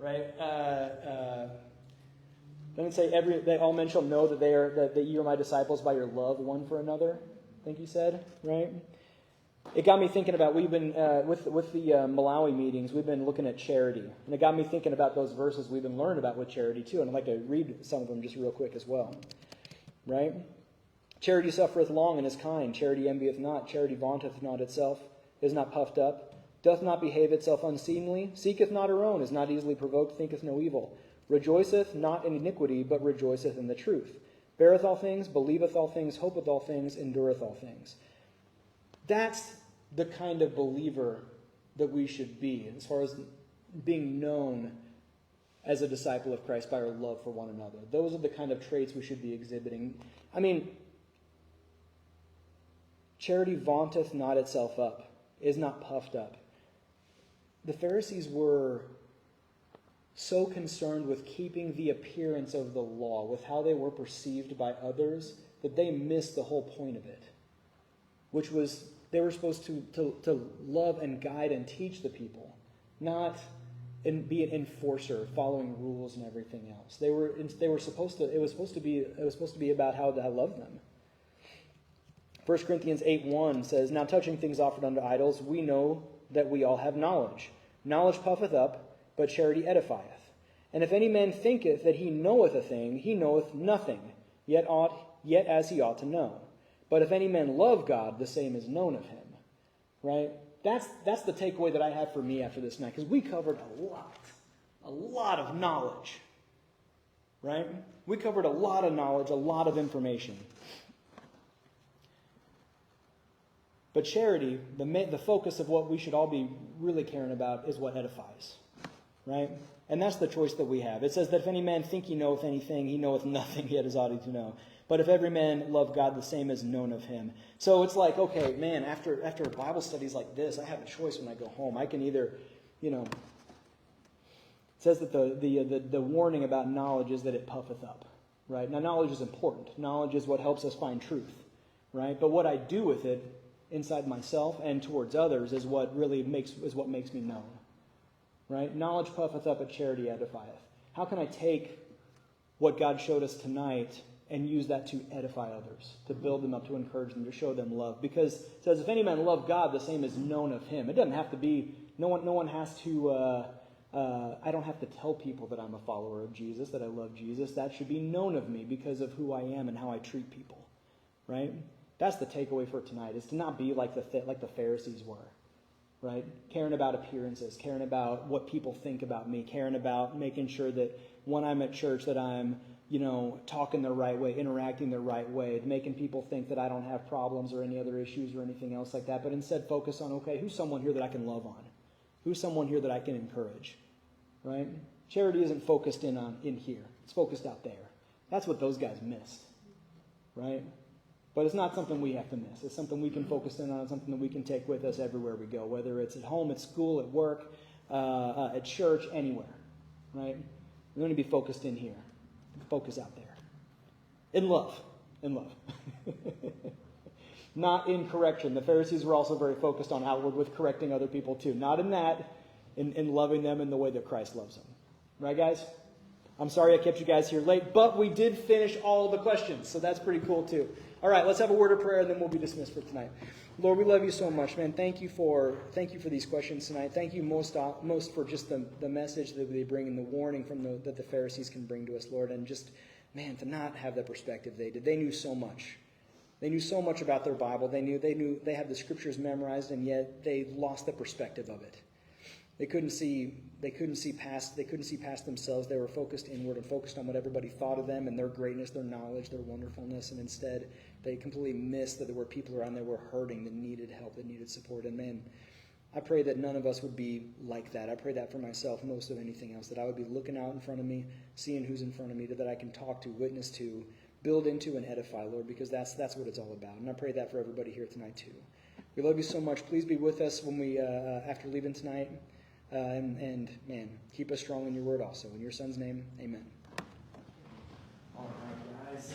right? Doesn't it say that all men shall know that you are my disciples by your love one for another? I think he said, right? It got me thinking about, we've been, with the Malawi meetings, we've been looking at charity. And it got me thinking about those verses we've been learning about with charity too. And I'd like to read some of them just real quick as well. Right? Charity suffereth long and is kind. Charity envieth not. Charity vaunteth not itself, is not puffed up, doth not behave itself unseemly, seeketh not her own, is not easily provoked, thinketh no evil, rejoiceth not in iniquity, but rejoiceth in the truth, beareth all things, believeth all things, hopeth all things, endureth all things. That's the kind of believer that we should be, as far as being known as a disciple of Christ by our love for one another. Those are the kind of traits we should be exhibiting. I mean, charity vaunteth not itself up, is not puffed up. The Pharisees were so concerned with keeping the appearance of the law, with how they were perceived by others, that they missed the whole point of it, which was they were supposed to love and guide and teach the people, not be an enforcer, following rules and everything else. They were supposed to. It was supposed to be about how to love them. 1 Corinthians 8:1 says, "Now touching things offered unto idols, we know that we all have knowledge. Knowledge puffeth up, but charity edifieth. And if any man thinketh that he knoweth a thing, he knoweth nothing, yet as he ought to know. But if any man love God, the same is known of him." Right? That's the takeaway that I have for me after this night, because we covered a lot of knowledge. Right? We covered a lot of knowledge, a lot of information. But charity, the focus of what we should all be really caring about, is what edifies. Right? And that's the choice that we have. It says that if any man think he knoweth anything, he knoweth nothing, yet is ought he to know. But if every man love God, the same is known of him. So it's like, okay, man, after Bible studies like this, I have a choice when I go home. I can either, it says that the warning about knowledge is that it puffeth up. Right? Now, knowledge is important. Knowledge is what helps us find truth. Right? But what I do with it inside myself and towards others is what makes me known. Right? Knowledge puffeth up, but charity edifieth. How can I take what God showed us tonight and use that to edify others, to build them up, to encourage them, to show them love? Because it says, if any man love God, the same is known of him. It doesn't have to be, no one has to, I don't have to tell people that I'm a follower of Jesus, that I love Jesus. That should be known of me because of who I am and how I treat people. Right? That's the takeaway for tonight, is to not be like the Pharisees were. Right? Caring about appearances, caring about what people think about me, caring about making sure that when I'm at church that I'm, talking the right way, interacting the right way, making people think that I don't have problems or any other issues or anything else like that, but instead focus on, okay, who's someone here that I can love on? Who's someone here that I can encourage? Right? Charity isn't focused in here. It's focused out there. That's what those guys missed. Right? But it's not something we have to miss. It's something we can focus in on. It's something that we can take with us everywhere we go, whether it's at home, at school, at work, at church, anywhere. Right? We want to be focused in here. Focus out there. In love. In love. Not in correction. The Pharisees were also very focused on outward with correcting other people too. Not in that, in loving them in the way that Christ loves them. Right, guys? I'm sorry I kept you guys here late, but we did finish all of the questions, so that's pretty cool too. All right, let's have a word of prayer, and then we'll be dismissed for tonight. Lord, we love you so much, man. Thank you for these questions tonight. Thank you most for just the message that they bring and the warning that the Pharisees can bring to us, Lord, and just, man, to not have the perspective they did. They knew so much. They knew so much about their Bible. They had the scriptures memorized, and yet they lost the perspective of it. They couldn't see past themselves. They were focused inward and focused on what everybody thought of them and their greatness, their knowledge, their wonderfulness, and instead they completely missed that there were people around there who were hurting, that needed help, that needed support. And man, I pray that none of us would be like that. I pray that for myself most of anything else, that I would be looking out in front of me, seeing who's in front of me, that I can talk to, witness to, build into, and edify, Lord, because that's what it's all about. And I pray that for everybody here tonight too. We love you so much. Please be with us when we after leaving tonight. And man, keep us strong in your word also. In your son's name, amen. All right, guys.